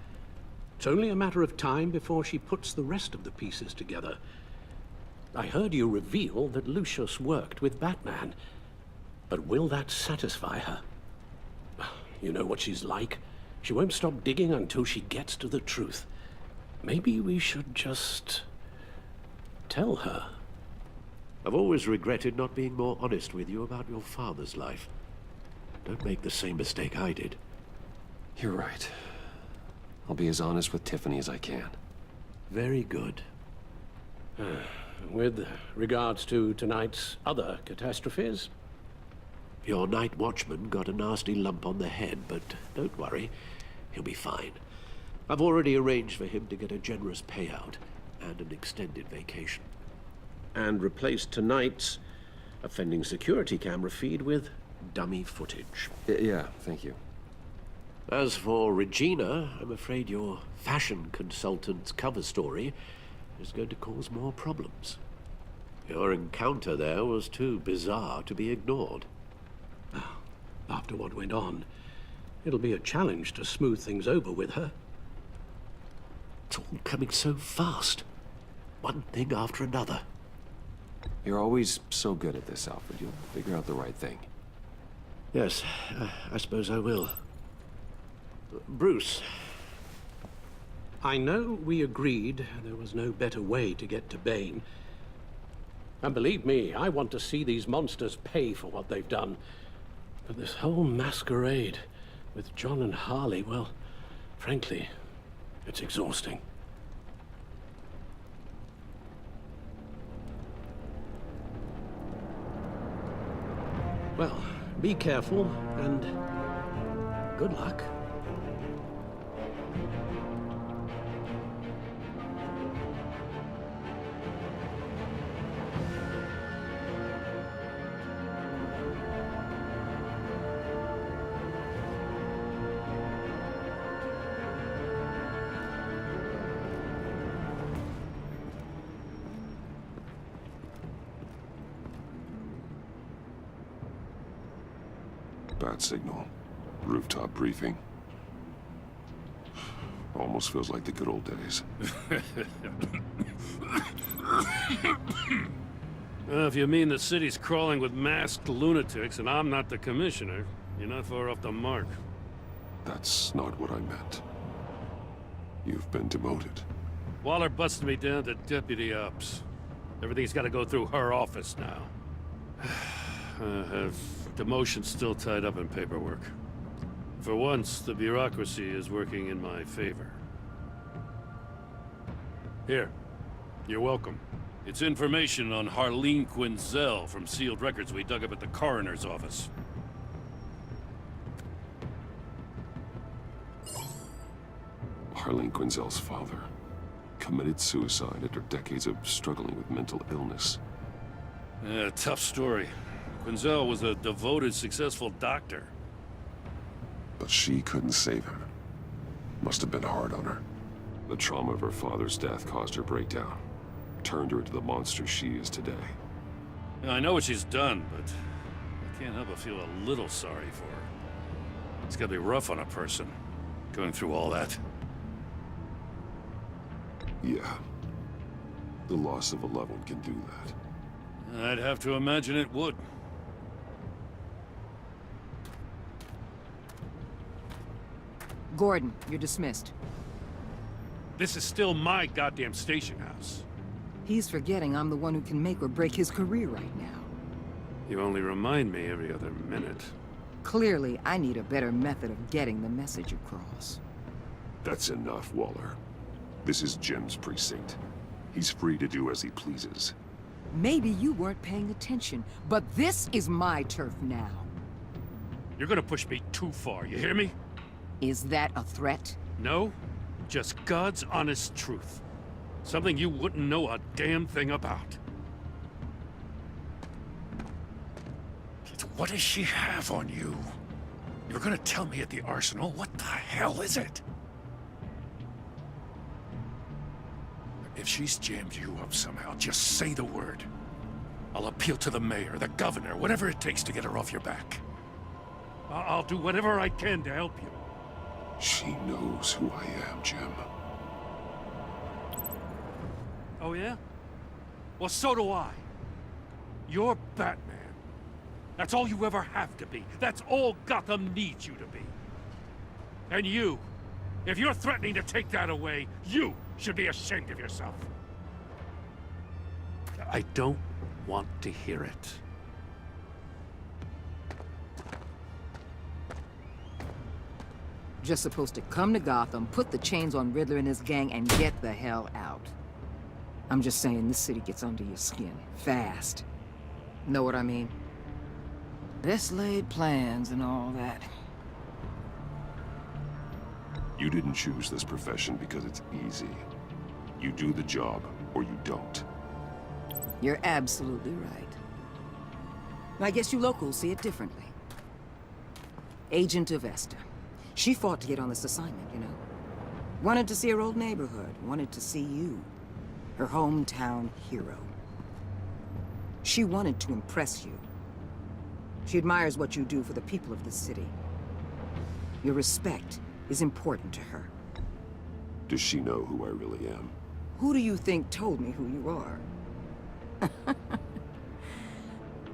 It's only a matter of time before she puts the rest of the pieces together. I heard you reveal that Lucius worked with Batman. But will that satisfy her? You know what she's like. She won't stop digging until she gets to the truth. Maybe we should just tell her. I've always regretted not being more honest with you about your father's life. Don't make the same mistake I did. You're right. I'll be as honest with Tiffany as I can. Very good. With regards to tonight's other catastrophes? Your night watchman got a nasty lump on the head, but don't worry. He'll be fine. I've already arranged for him to get a generous payout and an extended vacation. And replaced tonight's offending security camera feed with dummy footage. Yeah, thank you. As for Regina, I'm afraid your fashion consultant's cover story is going to cause more problems. Your encounter there was too bizarre to be ignored. After what went on, it'll be a challenge to smooth things over with her. It's all coming so fast. One thing after another. You're always so good at this, Alfred. You'll figure out the right thing. Yes, I suppose I will. Bruce. I know we agreed there was no better way to get to Bane. And believe me, I want to see these monsters pay for what they've done. But this whole masquerade with John and Harley, well, frankly, it's exhausting. Well, be careful and good luck. Bat signal. Rooftop briefing. Almost feels like the good old days. If you mean the city's crawling with masked lunatics and I'm not the commissioner, you're not far off the mark. That's not what I meant. You've been demoted. Waller busted me down to deputy ops. Everything's got to go through her office now. Have demotion still tied up in paperwork. For once, the bureaucracy is working in my favor. Here, you're welcome. It's information on Harleen Quinzel from sealed records we dug up at the coroner's office. Harleen Quinzel's father committed suicide after decades of struggling with mental illness. Yeah, tough story. Quinzel was a devoted, successful doctor. But she couldn't save him. Must have been hard on her. The trauma of her father's death caused her breakdown. Turned her into the monster she is today. Yeah, I know what she's done, but I Can't help but feel a little sorry for her. It's gotta be rough on a person, going through all that. Yeah. The loss of a loved one can do that. I'd have to imagine it would. Gordon, you're dismissed. This is still my goddamn station house. He's forgetting I'm the one who can make or break his career right now. You only remind me every other minute. Clearly, I need a better method of getting the message across. That's enough, Waller. This is Jim's precinct. He's free to do as he pleases. Maybe you weren't paying attention, but this is my turf now. You're gonna push me too far, you hear me? Is that a threat? No, just God's honest truth. Something you wouldn't know a damn thing about. What does she have on you? You're gonna tell me at the arsenal? What the hell is it? If she's jammed you up somehow, just say the word. I'll appeal to the mayor, the governor, whatever it takes to get her off your back. I'll do whatever I can to help you. She knows who I am, Jim. Oh yeah? Well, so do I. You're Batman. That's all you ever have to be. That's all Gotham needs you to be. And you, if you're threatening to take that away, you should be ashamed of yourself. I don't want to hear it. Just supposed to come to Gotham, put the chains on Riddler and his gang, and get the hell out. I'm just saying, this city gets under your skin. Fast. Know what I mean? Best laid plans and all that. You didn't choose this profession because it's easy. You do the job, or you don't. You're absolutely right. I guess you locals see it differently. Agent Avesta. She fought to get on this assignment, you know. Wanted to see her old neighborhood. Wanted to see you. Her hometown hero. She wanted to impress you. She admires what you do for the people of the city. Your respect is important to her. Does she know who I really am? Who do you think told me who you are?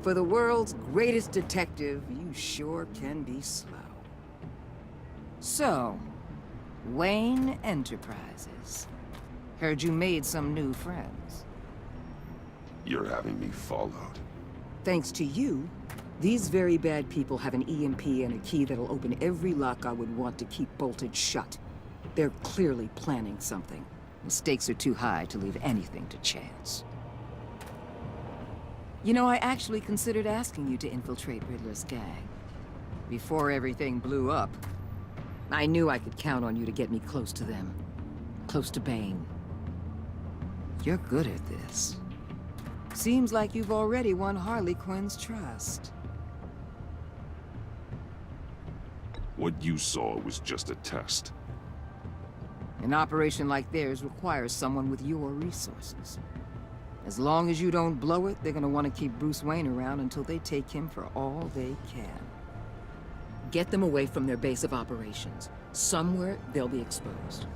For the world's greatest detective, you sure can be slow. So, Wayne Enterprises. Heard you made some new friends. You're having me followed. Thanks to you, these very bad people have an EMP and a key that'll open every lock I would want to keep bolted shut. They're clearly planning something. The stakes are too high to leave anything to chance. You know, I actually considered asking you to infiltrate Riddler's gang. Before everything blew up, I knew I could count on you to get me close to them. Close to Bane. You're good at this. Seems like you've already won Harley Quinn's trust. What you saw was just a test. An operation like theirs requires someone with your resources. As long as you don't blow it, they're gonna want to keep Bruce Wayne around until they take him for all they can. Get them away from their base of operations. Somewhere they'll be exposed.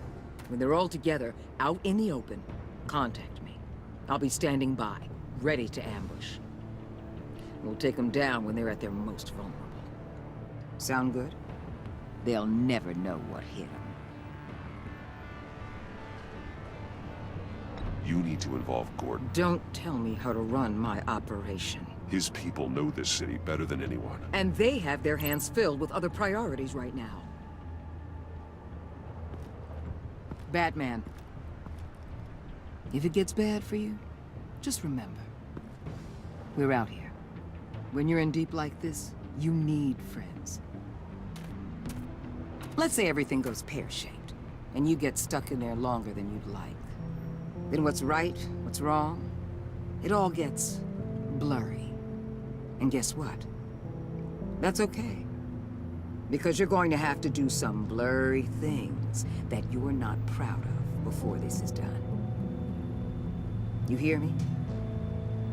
When they're all together, out in the open, contact me. I'll be standing by, ready to ambush. We'll take them down when they're at their most vulnerable. Sound good? They'll never know what hit them. You need to involve Gordon. Don't tell me how to run my operation. His people know this city better than anyone. And they have their hands filled with other priorities right now. Batman. If it gets bad for you, just remember. We're out here. When you're in deep like this, you need friends. Let's say everything goes pear-shaped, and you get stuck in there longer than you'd like. Then what's right, what's wrong, it all gets blurry. And guess what? That's okay. Because you're going to have to do some blurry things that you're not proud of before this is done. You hear me?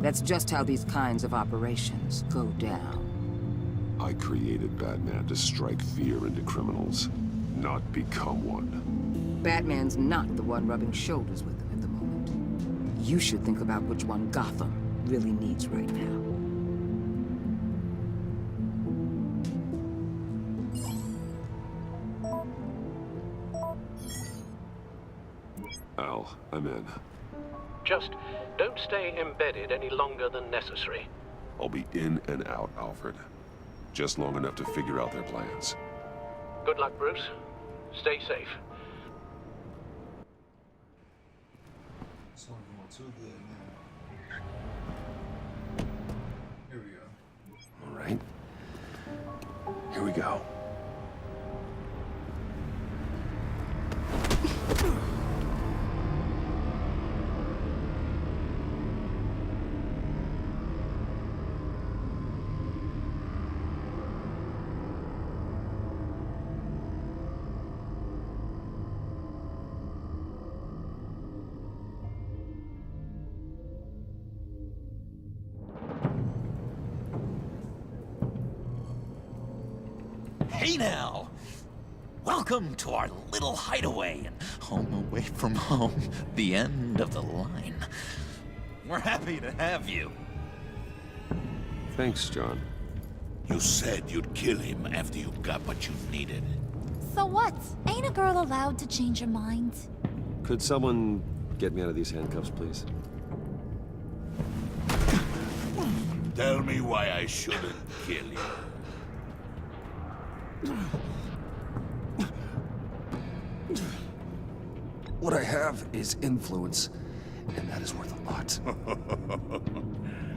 That's just how these kinds of operations go down. I created Batman to strike fear into criminals, not become one. Batman's not the one rubbing shoulders with them at the moment. You should think about which one Gotham really needs right now. Al, I'm in. Just don't stay embedded any longer than necessary. I'll be in and out, Alfred. Just long enough to figure out their plans. Good luck, Bruce. Stay safe. This one's going too good now. Here we go. All right. Here we go. Hey now! Welcome to our little hideaway and home away from home, the end of the line. We're happy to have you. Thanks, John. You said you'd kill him after you got what you needed. So what? Ain't a girl allowed to change her mind? Could someone get me out of these handcuffs, please? Tell me why I shouldn't kill you. What I have is influence, and that is worth a lot.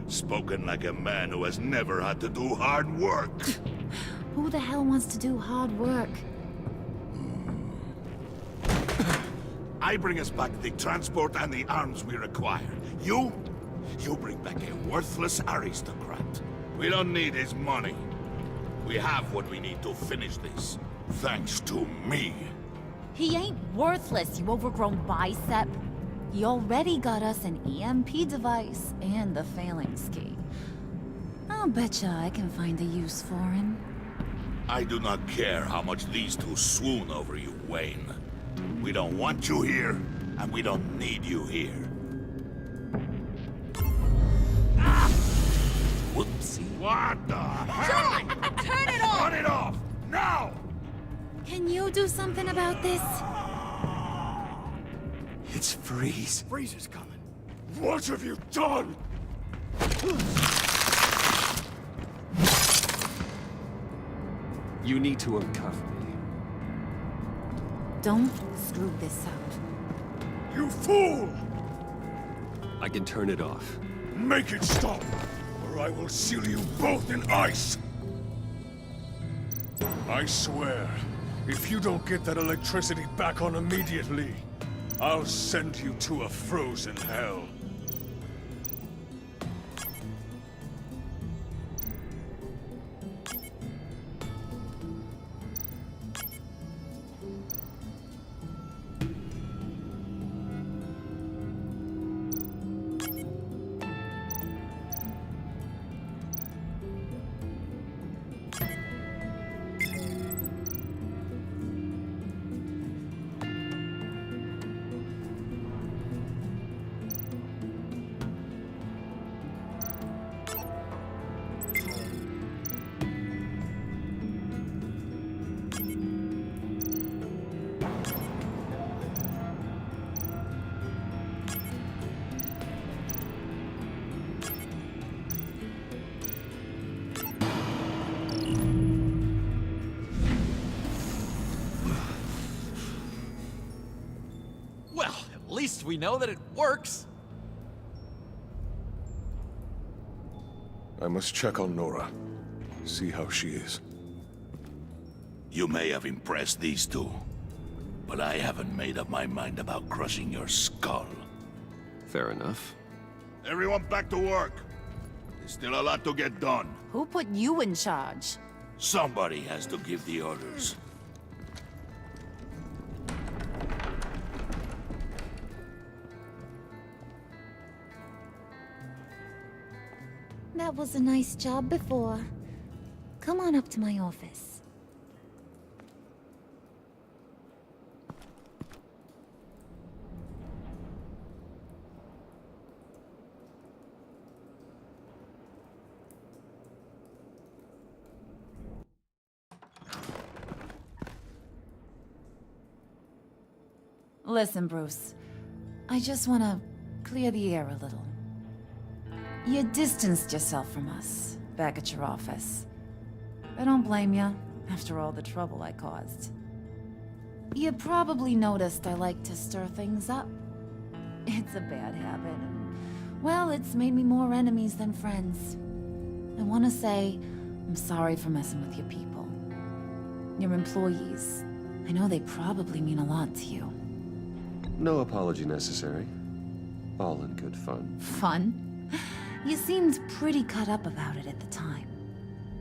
Spoken like a man who has never had to do hard work. Who the hell wants to do hard work? I bring us back the transport and the arms we require. You bring back a worthless aristocrat. We don't need his money. We have what we need to finish this. Thanks to me. He ain't worthless, you overgrown bicep. He already got us an EMP device and the phalanx key. I'll betcha I can find a use for him. I do not care how much these two swoon over you, Wayne. We don't want you here, and we don't need you here. Whoopsie. What the hell? John! Turn it off! Turn it off! Now! Can you do something about this? It's Freeze. Freeze is coming. What have you done? You need to uncuff me. Don't screw this up. You fool! I can turn it off. Make it stop, or I will seal you both in ice! I swear, if you don't get that electricity back on immediately, I'll send you to a frozen hell. At least we know that it works. I must check on Nora. See how she is. You may have impressed these two, but I haven't made up my mind about crushing your skull. Fair enough. Everyone back to work. There's still a lot to get done. Who put you in charge? Somebody has to give the orders. That was a nice job before. Come on up to my office. Listen, Bruce. I just want to clear the air a little. You distanced yourself from us back at your office. I don't blame you, after all the trouble I caused. You probably noticed I like to stir things up. It's a bad habit, and, well, it's made me more enemies than friends. I want to say I'm sorry for messing with your people. Your employees. I know they probably mean a lot to you. No apology necessary. All in good fun. Fun? You seemed pretty cut up about it at the time.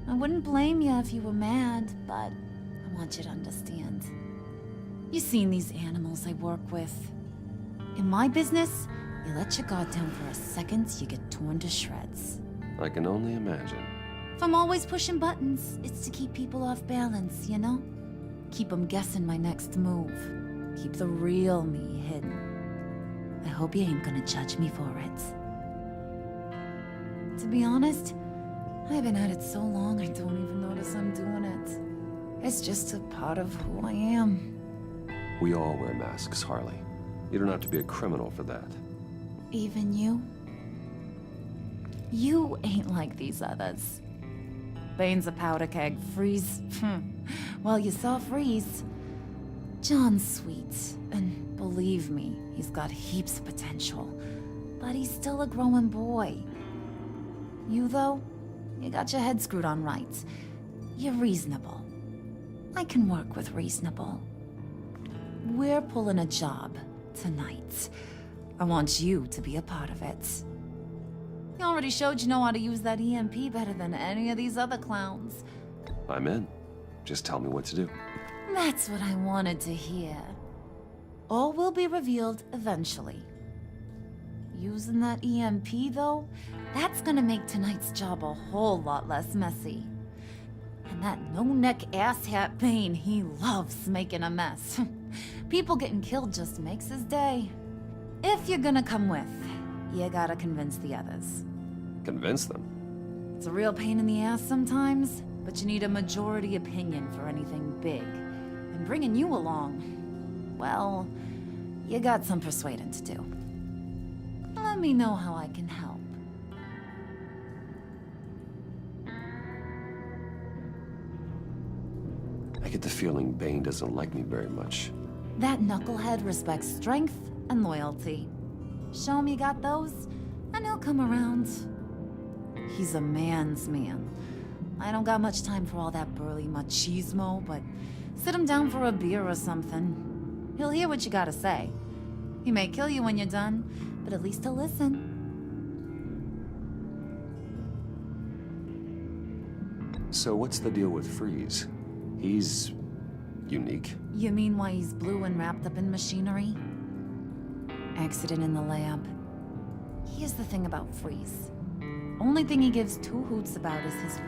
I wouldn't blame you if you were mad, but I want you to understand. You've seen these animals I work with. In my business, you let your guard down for a second, you get torn to shreds. I can only imagine. If I'm always pushing buttons, it's to keep people off balance, you know? Keep them guessing my next move. Keep the real me hidden. I hope you ain't gonna judge me for it. To be honest, I've been at it so long I don't even notice I'm doing it. It's just a part of who I am. We all wear masks, Harley. You don't have to be a criminal for that. Even you? You ain't like these others. Bane's a powder keg. Freeze? Well, you saw Freeze. John's sweet, and believe me, he's got heaps of potential. But he's still a growing boy. You, though, you got your head screwed on right. You're reasonable. I can work with reasonable. We're pulling a job tonight. I want you to be a part of it. You already showed you know how to use that EMP better than any of these other clowns. I'm in. Just tell me what to do. That's what I wanted to hear. All will be revealed eventually. Using that EMP, though, that's gonna make tonight's job a whole lot less messy. And that no-neck asshat Bane, he loves making a mess. People getting killed just makes his day. If you're gonna come with, you gotta convince the others. Convince them? It's a real pain in the ass sometimes, but you need a majority opinion for anything big. And bringing you along, well, you got some persuading to do. Let me know how I can help. I get the feeling Bane doesn't like me very much. That knucklehead respects strength and loyalty. Show him you got those, and he'll come around. He's a man's man. I don't got much time for all that burly machismo, but sit him down for a beer or something. He'll hear what you gotta say. He may kill you when you're done, but at least he'll listen. So what's the deal with Freeze? He's unique. You mean why he's blue and wrapped up in machinery? Accident in the lab. Here's the thing about Freeze. Only thing he gives two hoots about is his wife.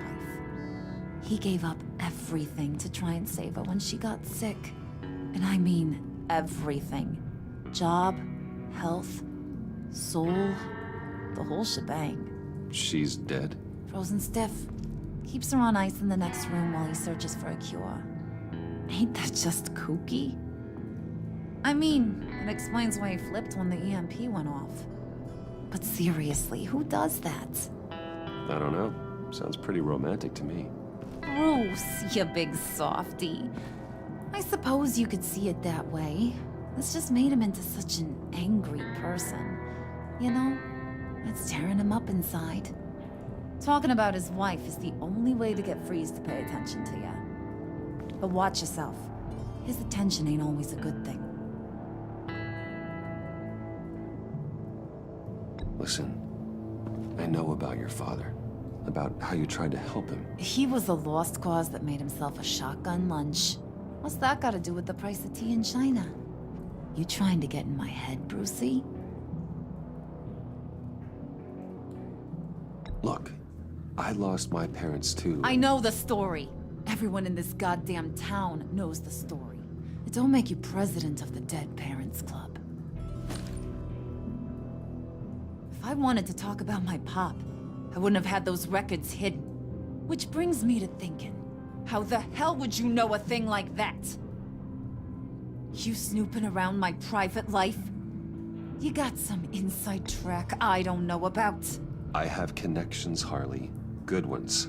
He gave up everything to try and save her when she got sick. And I mean everything. Job, health, soul, the whole shebang. She's dead? Frozen stiff. Keeps her on ice in the next room while he searches for a cure. Ain't that just kooky? I mean, it explains why he flipped when the EMP went off. But seriously, who does that? I don't know. Sounds pretty romantic to me. Bruce, you big softy. I suppose you could see it that way. This just made him into such an angry person. You know, it's tearing him up inside. Talking about his wife is the only way to get Freeze to pay attention to you. But watch yourself. His attention ain't always a good thing. Listen, I know about your father. About how you tried to help him. He was a lost cause that made himself a shotgun lunch. What's that got to do with the price of tea in China? You trying to get in my head, Brucey? Look, I lost my parents too. I know the story. Everyone in this goddamn town knows the story. It don't make you president of the Dead Parents Club. If I wanted to talk about my pop, I wouldn't have had those records hidden. Which brings me to thinking, how the hell would you know a thing like that? You snooping around my private life? You got some inside track I don't know about. I have connections, Harley. Good ones.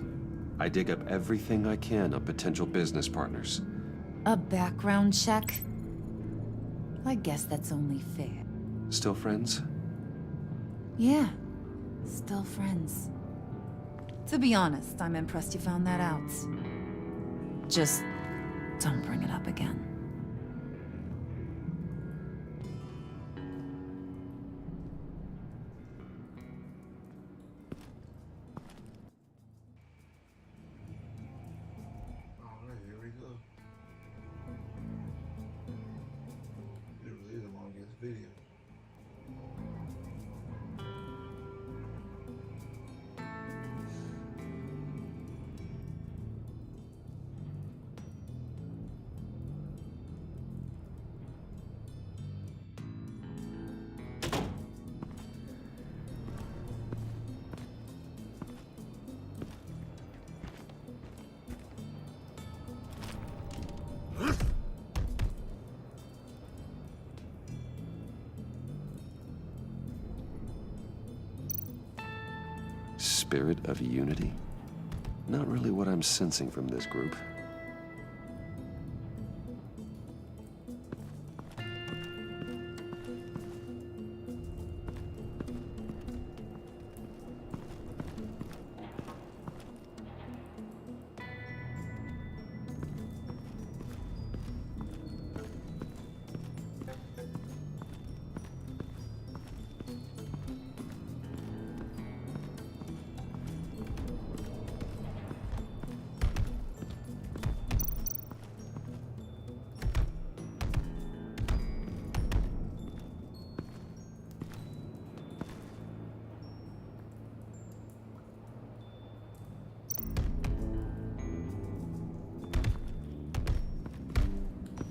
I dig up everything I can on potential business partners. A background check? I guess that's only fair. Still friends? Yeah, still friends. To be honest, I'm impressed you found that out. Just don't bring it up again. Alright, here we go. It really is the longest video. Spirit of unity? Not really what I'm sensing from this group.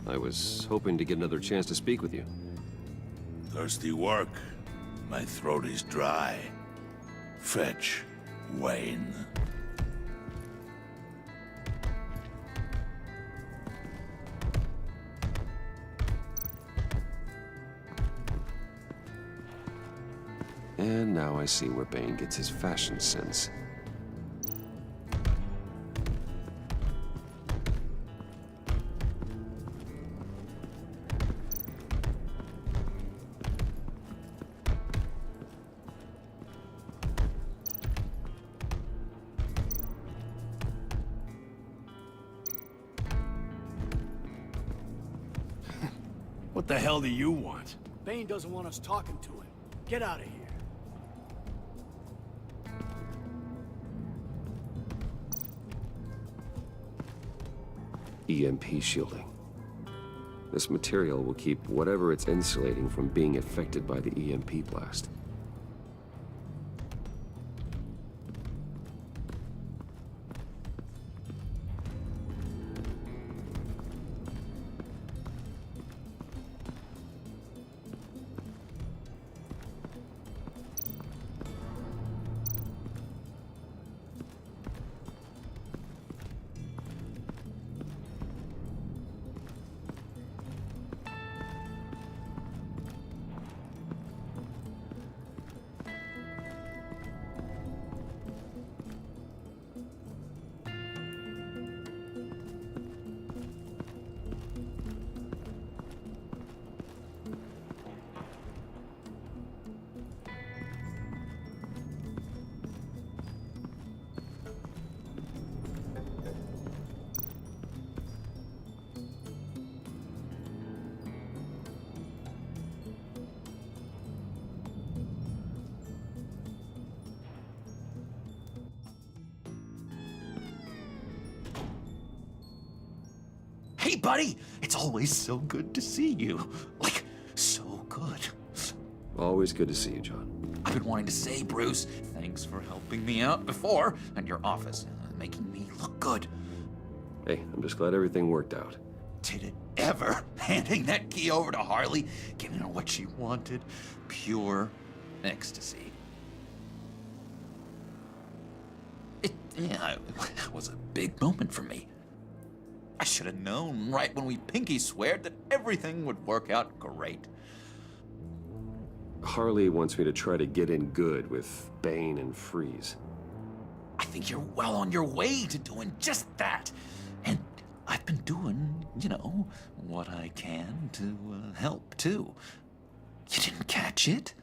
I was hoping to get another chance to speak with you. Thirsty work. My throat is dry. Fetch, Wayne. And now I see where Bane gets his fashion sense. What the hell do you want? Bane doesn't want us talking to him. Get out of here. EMP shielding. This material will keep whatever it's insulating from being affected by the EMP blast. Hey, buddy! It's always so good to see you. Like, so good. Always good to see you, John. been wanting to say, Bruce. Thanks for helping me out before at your office, making me look good. Hey, I'm just glad everything worked out. Did it ever? Handing that key over to Harley, giving her what she wanted. Pure ecstasy. It was a big moment for me. I should have known right when we pinky sweared that everything would work out great. Harley wants me to try to get in good with Bane and Freeze. I think you're well on your way to doing just that. And I've been doing, what I can to help, too. You didn't catch it?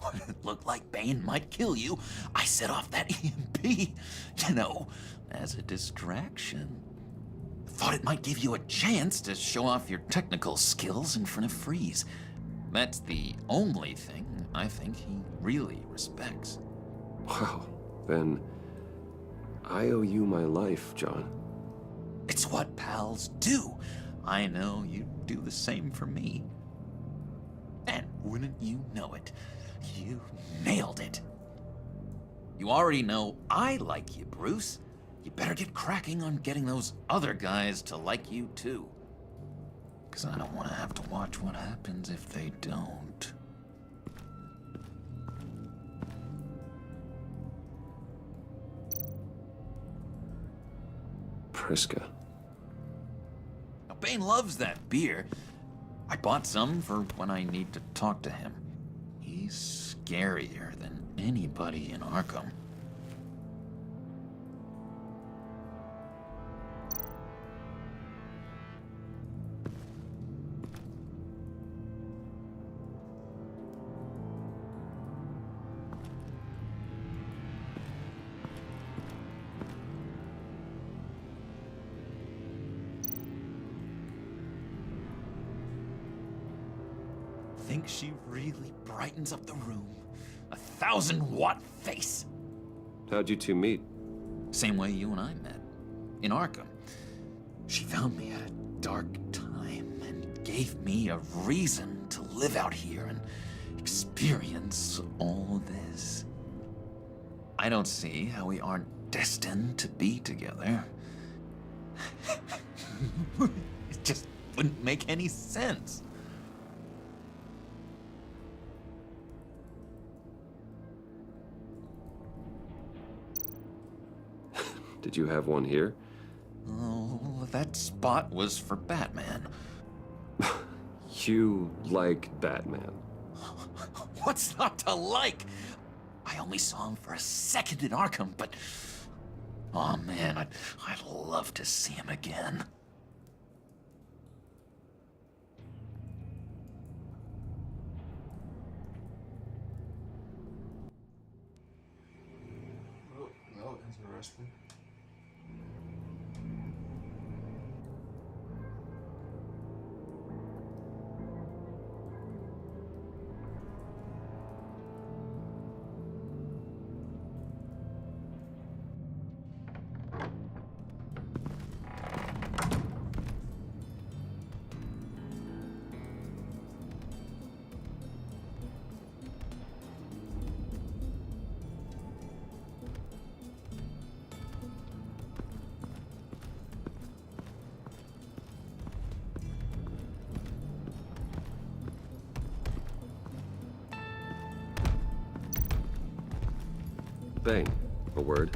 When it looked like Bane might kill you, I set off that EMP, as a distraction. Thought it might give you a chance to show off your technical skills in front of Freeze. That's the only thing I think he really respects. Wow, then I owe you my life, John. It's what pals do. I know you do the same for me. And wouldn't you know it, you nailed it. You already know I like you, Bruce. You better get cracking on getting those other guys to like you, too. Because I don't want to have to watch what happens if they don't. Priska. Now, Bane loves that beer. I bought some for when I need to talk to him. He's scarier than anybody in Arkham. Think she really brightens up the room. 1,000-watt face. How'd you two meet? Same way you and I met. In Arkham. She found me at a dark time and gave me a reason to live out here and experience all this. I don't see how we aren't destined to be together. It just wouldn't make any sense. Did you have one here? Oh, that spot was for Batman. You like Batman? What's not to like? I only saw him for a second in Arkham, but... oh man, I'd love to see him again. Oh, well, interesting. Bane, a word.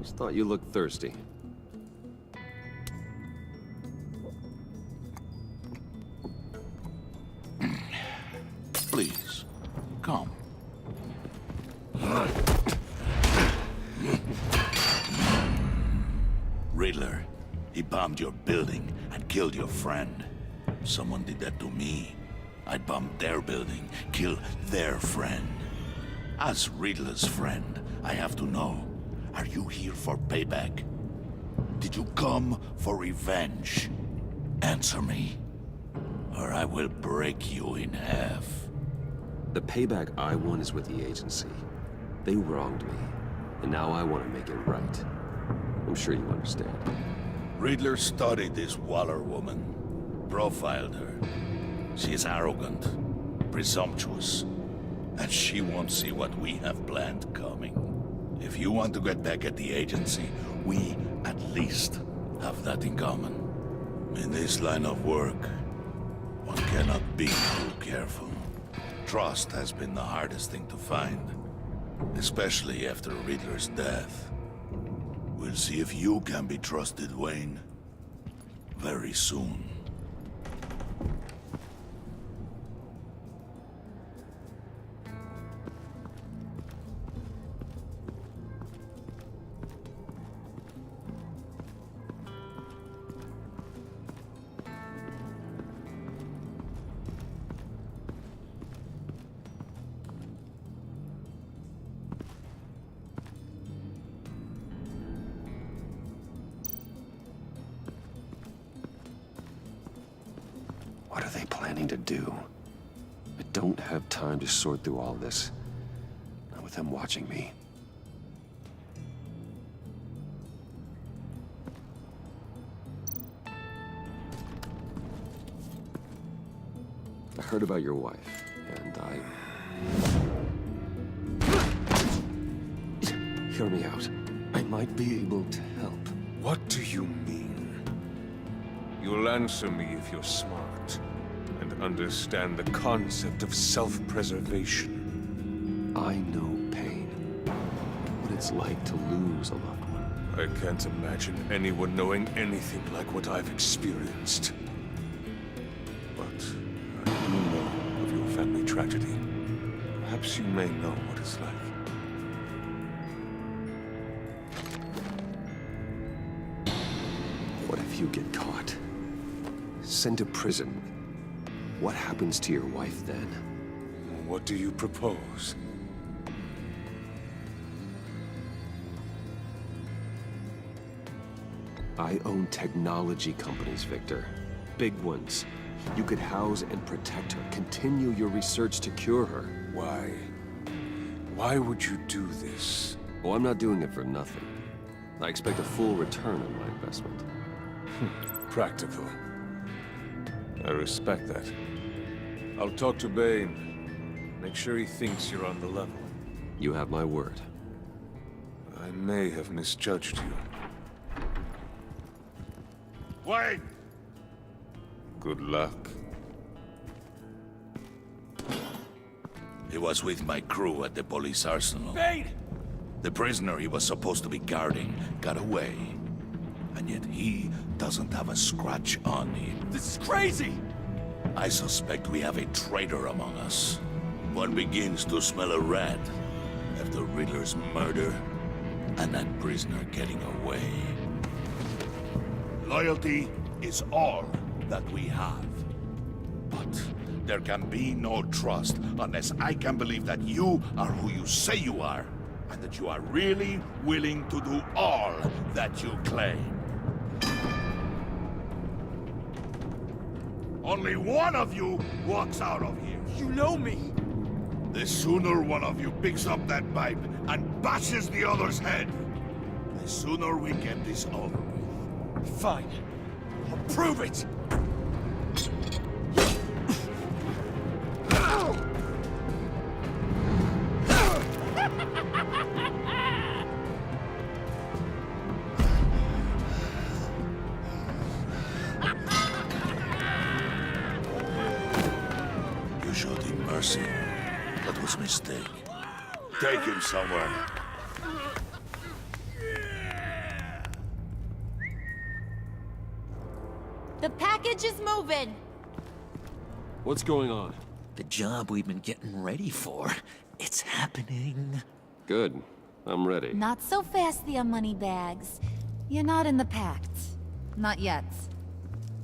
Just thought you looked thirsty. Please, come. Riddler, he bombed your building and killed your friend. Someone did that to me. I'd bomb their building, kill their friend. As Riddler's friend, I have to know, are you here for payback? Did you come for revenge? Answer me, or I will break you in half. The payback I want is with the agency. They wronged me. And now I want to make it right. I'm sure you understand. Riddler studied this Waller woman, profiled her. She is arrogant, presumptuous, and she won't see what we have planned coming. If you want to get back at the agency, we at least have that in common. In this line of work, one cannot be too careful. Trust has been the hardest thing to find, especially after Riddler's death. We'll see if you can be trusted, Wayne. Very soon. What are they planning to do? I don't have time to sort through all this. Not with them watching me. I heard about your wife, and Hear me out. I might be able to help. What do you mean? You'll answer me if you're smart and understand the concept of self-preservation. I know pain. What it's like to lose a loved one. I can't imagine anyone knowing anything like what I've experienced. But I do know of your family tragedy. Perhaps you may know what it's like. What if you get caught? Sent to prison. What happens to your wife then? What do you propose? I own technology companies, Victor. Big ones. You could house and protect her. Continue your research to cure her. Why? Why would you do this? Oh, I'm not doing it for nothing. I expect a full return on my investment. Practical. I respect that. I'll talk to Bane. Make sure he thinks you're on the level. You have my word. I may have misjudged you. Wait! Good luck. He was with my crew at the police arsenal. Bane! The prisoner he was supposed to be guarding got away. And yet he doesn't have a scratch on him. This is crazy! I suspect we have a traitor among us. One begins to smell a rat after Riddler's murder and that prisoner getting away. Loyalty is all that we have. But there can be no trust unless I can believe that you are who you say you are, and that you are really willing to do all that you claim. Only one of you walks out of here. You know me! The sooner one of you picks up that pipe and bashes the other's head, the sooner we get this over with. Fine. I'll prove it! You showed him mercy. That was a mistake. Take him somewhere. The package is moving. What's going on? The job we've been getting ready for. It's happening. Good. I'm ready. Not so fast, the Moneybags. You're not in the pact. Not yet.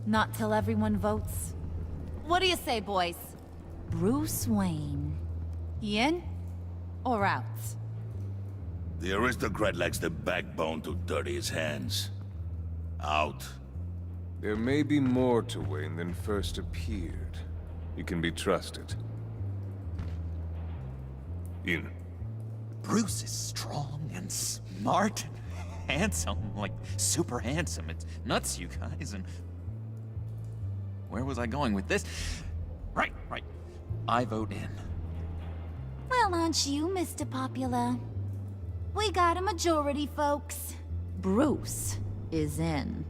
Not till everyone votes. What do you say, boys? Bruce Wayne. In or out? The aristocrat lacks the backbone to dirty his hands. Out. There may be more to Wayne than first appeared. He can be trusted. In. Bruce is strong and smart and handsome, like super handsome. It's nuts, you guys, and... Where was I going with this? Right. I vote in. Well, aren't you, Mr. Popular? We got a majority, folks. Bruce is in.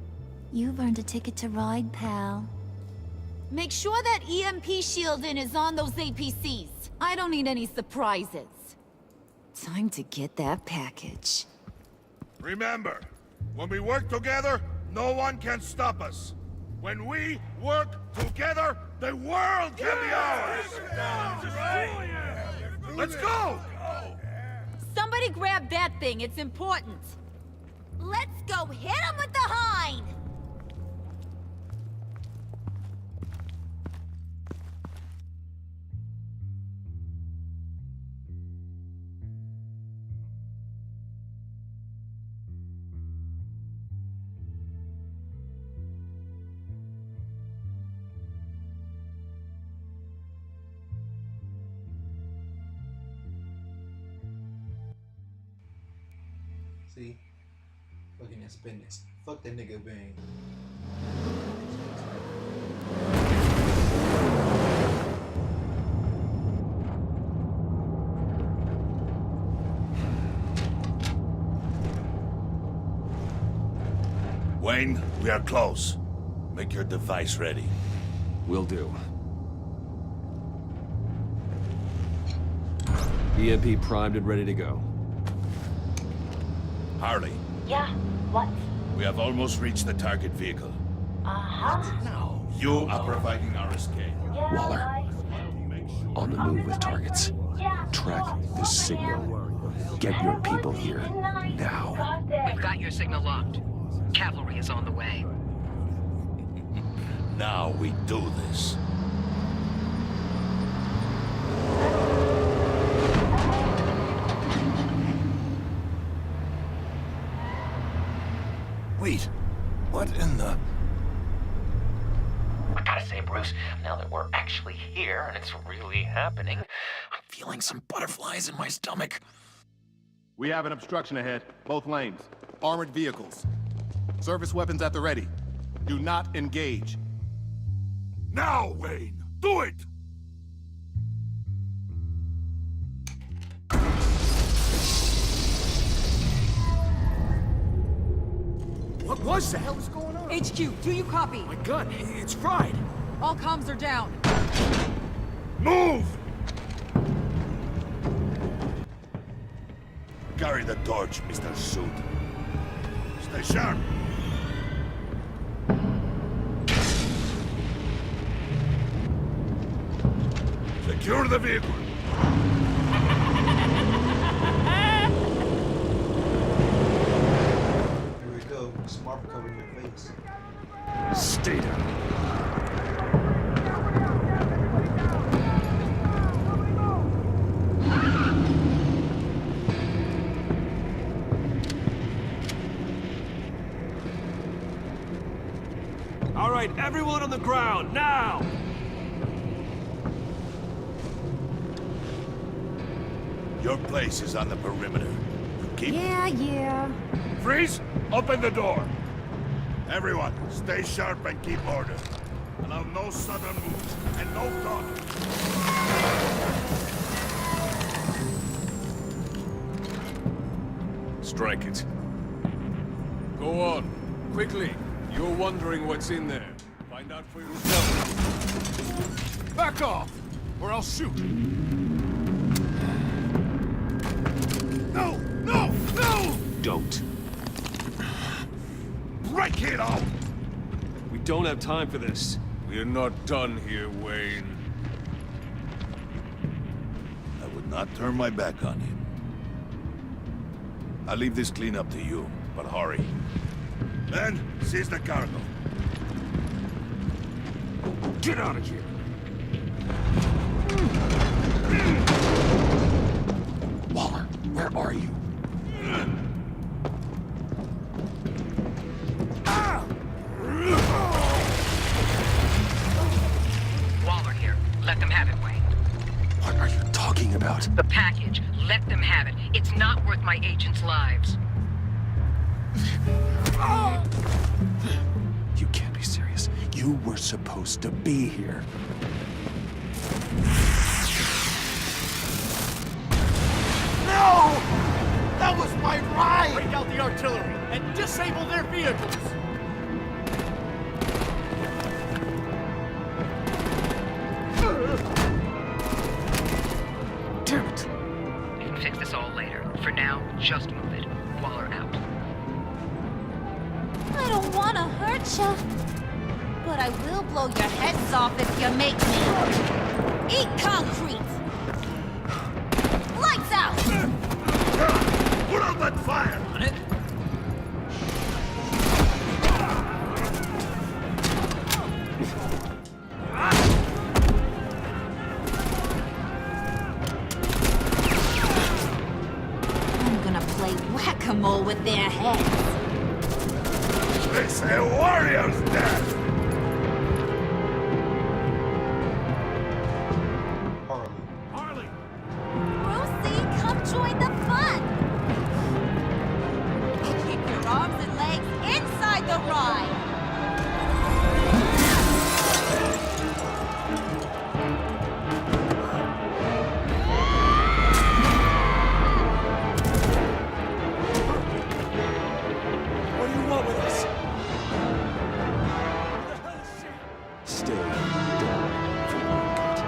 You've earned a ticket to ride, pal. Make sure that EMP shielding is on those APCs. I don't need any surprises. Time to get that package. Remember, when we work together, no one can stop us. When we work together, the world can be ours! Let's go! Somebody grab that thing, it's important. Let's go hit him with the hind! See? Fucking spinach. Fuck that nigga Bane. Wayne, we are close. Make your device ready. Will do. EMP primed and ready to go. Harley. Yeah, what? We have almost reached the target vehicle. Uh-huh. Now, you are providing our escape. Yeah, Waller. On the move with targets. Track this signal. Get your people here. Now. We've got your signal locked. Cavalry is on the way. Now we do this. Wait, what in the... I gotta say, Bruce, now that we're actually here and it's really happening, I'm feeling some butterflies in my stomach. We have an obstruction ahead, both lanes. Armored vehicles. Service weapons at the ready. Do not engage. Now, Wayne! Do it! What was that? What the hell is going on? HQ, do you copy? My gun, it's fried. All comms are down. Move! Carry the torch, Mr. Suit. Stay sharp. Secure the vehicle. Here we go. Smart for covering your face. Stay down. All right, everyone on the ground, now! Your place is on the perimeter. Keep... Yeah. Freeze! Open the door! Everyone, stay sharp and keep order. Allow no sudden moves and no talking. Strike it. Go on. Quickly. You're wondering what's in there. Find out for yourself. Back off, or I'll shoot. No! No! No! Don't. Break it out! We don't have time for this. We're not done here, Wayne. I would not turn my back on him. I'll leave this cleanup to you, but hurry. Then, seize the cargo. Get out of here! Waller, where are you? Waller here. Let them have it, Wayne. What are you talking talking about? The package. Let them have it. It's not worth my agents' lives. You can't be serious. You were supposed to be here. No! That was my ride! Break out the artillery and disable their vehicles! Damn it! We can fix this all later. For now, just move it. Waller out. I don't want to hurt you, but I will blow your heads off if you make me. Eat concrete! Lights out! Put out that fire! On it? I'm gonna play whack-a-mole with their heads. They say a warrior's death! Harley. Brucey, come join the fun! Keep your arms and legs inside the ride! What do you want with us? Stay down for one cut.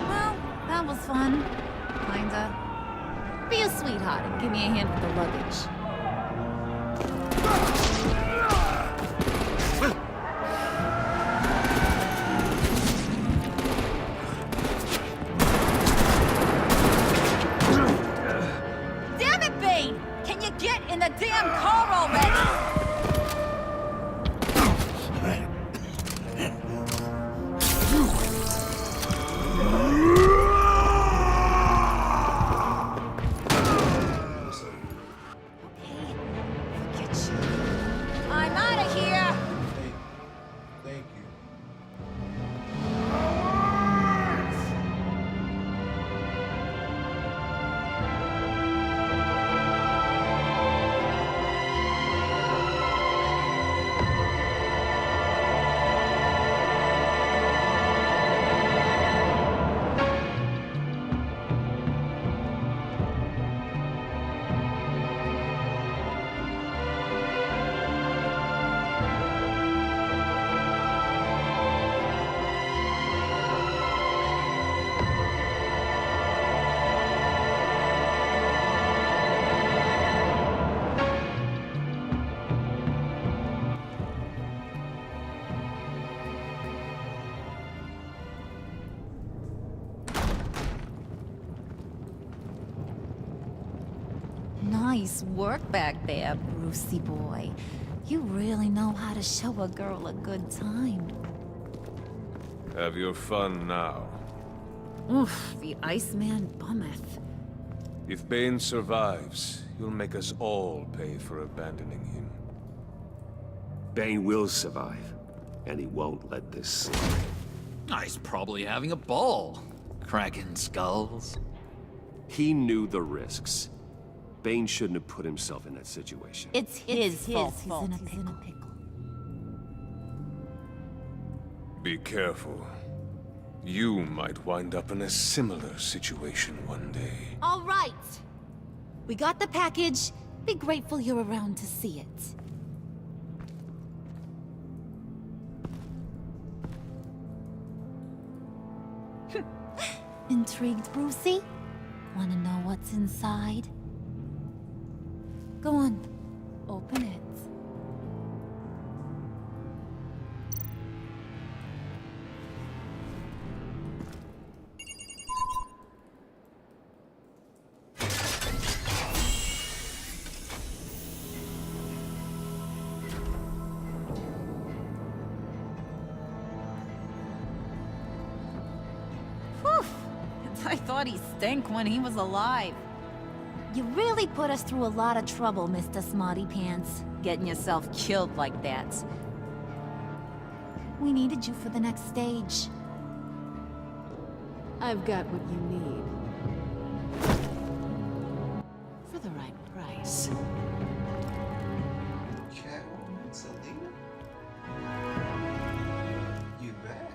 Well, that was fun. Kinda. Be a sweetheart and give me a hand with the luggage. Damn it, Bane! Can you get in the damn car already? I'm out of here! Thank you. Nice work back there, Brucey boy. You really know how to show a girl a good time. Have your fun now. Oof, the Iceman bummeth. If Bane survives, you'll make us all pay for abandoning him. Bane will survive, and he won't let this slide. He's probably having a ball. Cracking skulls. He knew the risks. Bane shouldn't have put himself in that situation. It's his fault he's in a pickle. Be careful. You might wind up in a similar situation one day. All right. We got the package. Be grateful you're around to see it. Intrigued, Brucey? Wanna know what's inside? Go on. Open it. I thought he stank when he was alive. You really put us through a lot of trouble, Mr. Smarty Pants. Getting yourself killed like that. We needed you for the next stage. I've got what you need. For the right price. Catwoman, Selena? You back?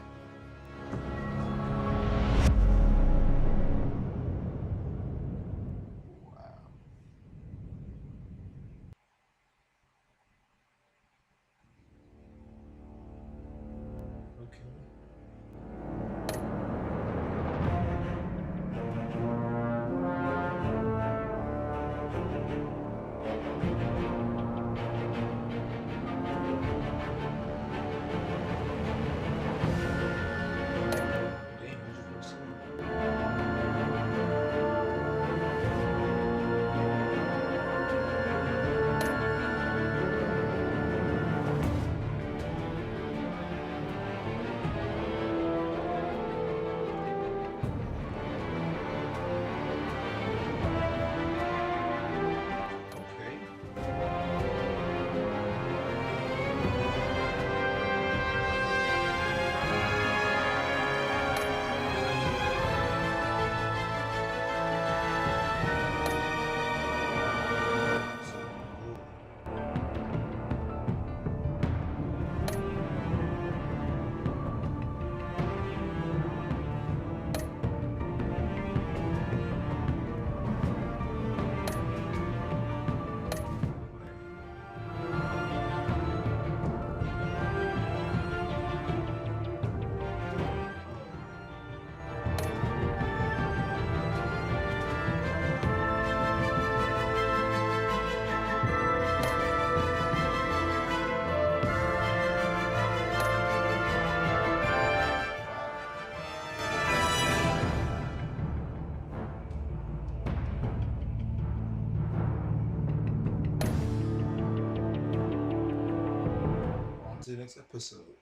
To the next episode.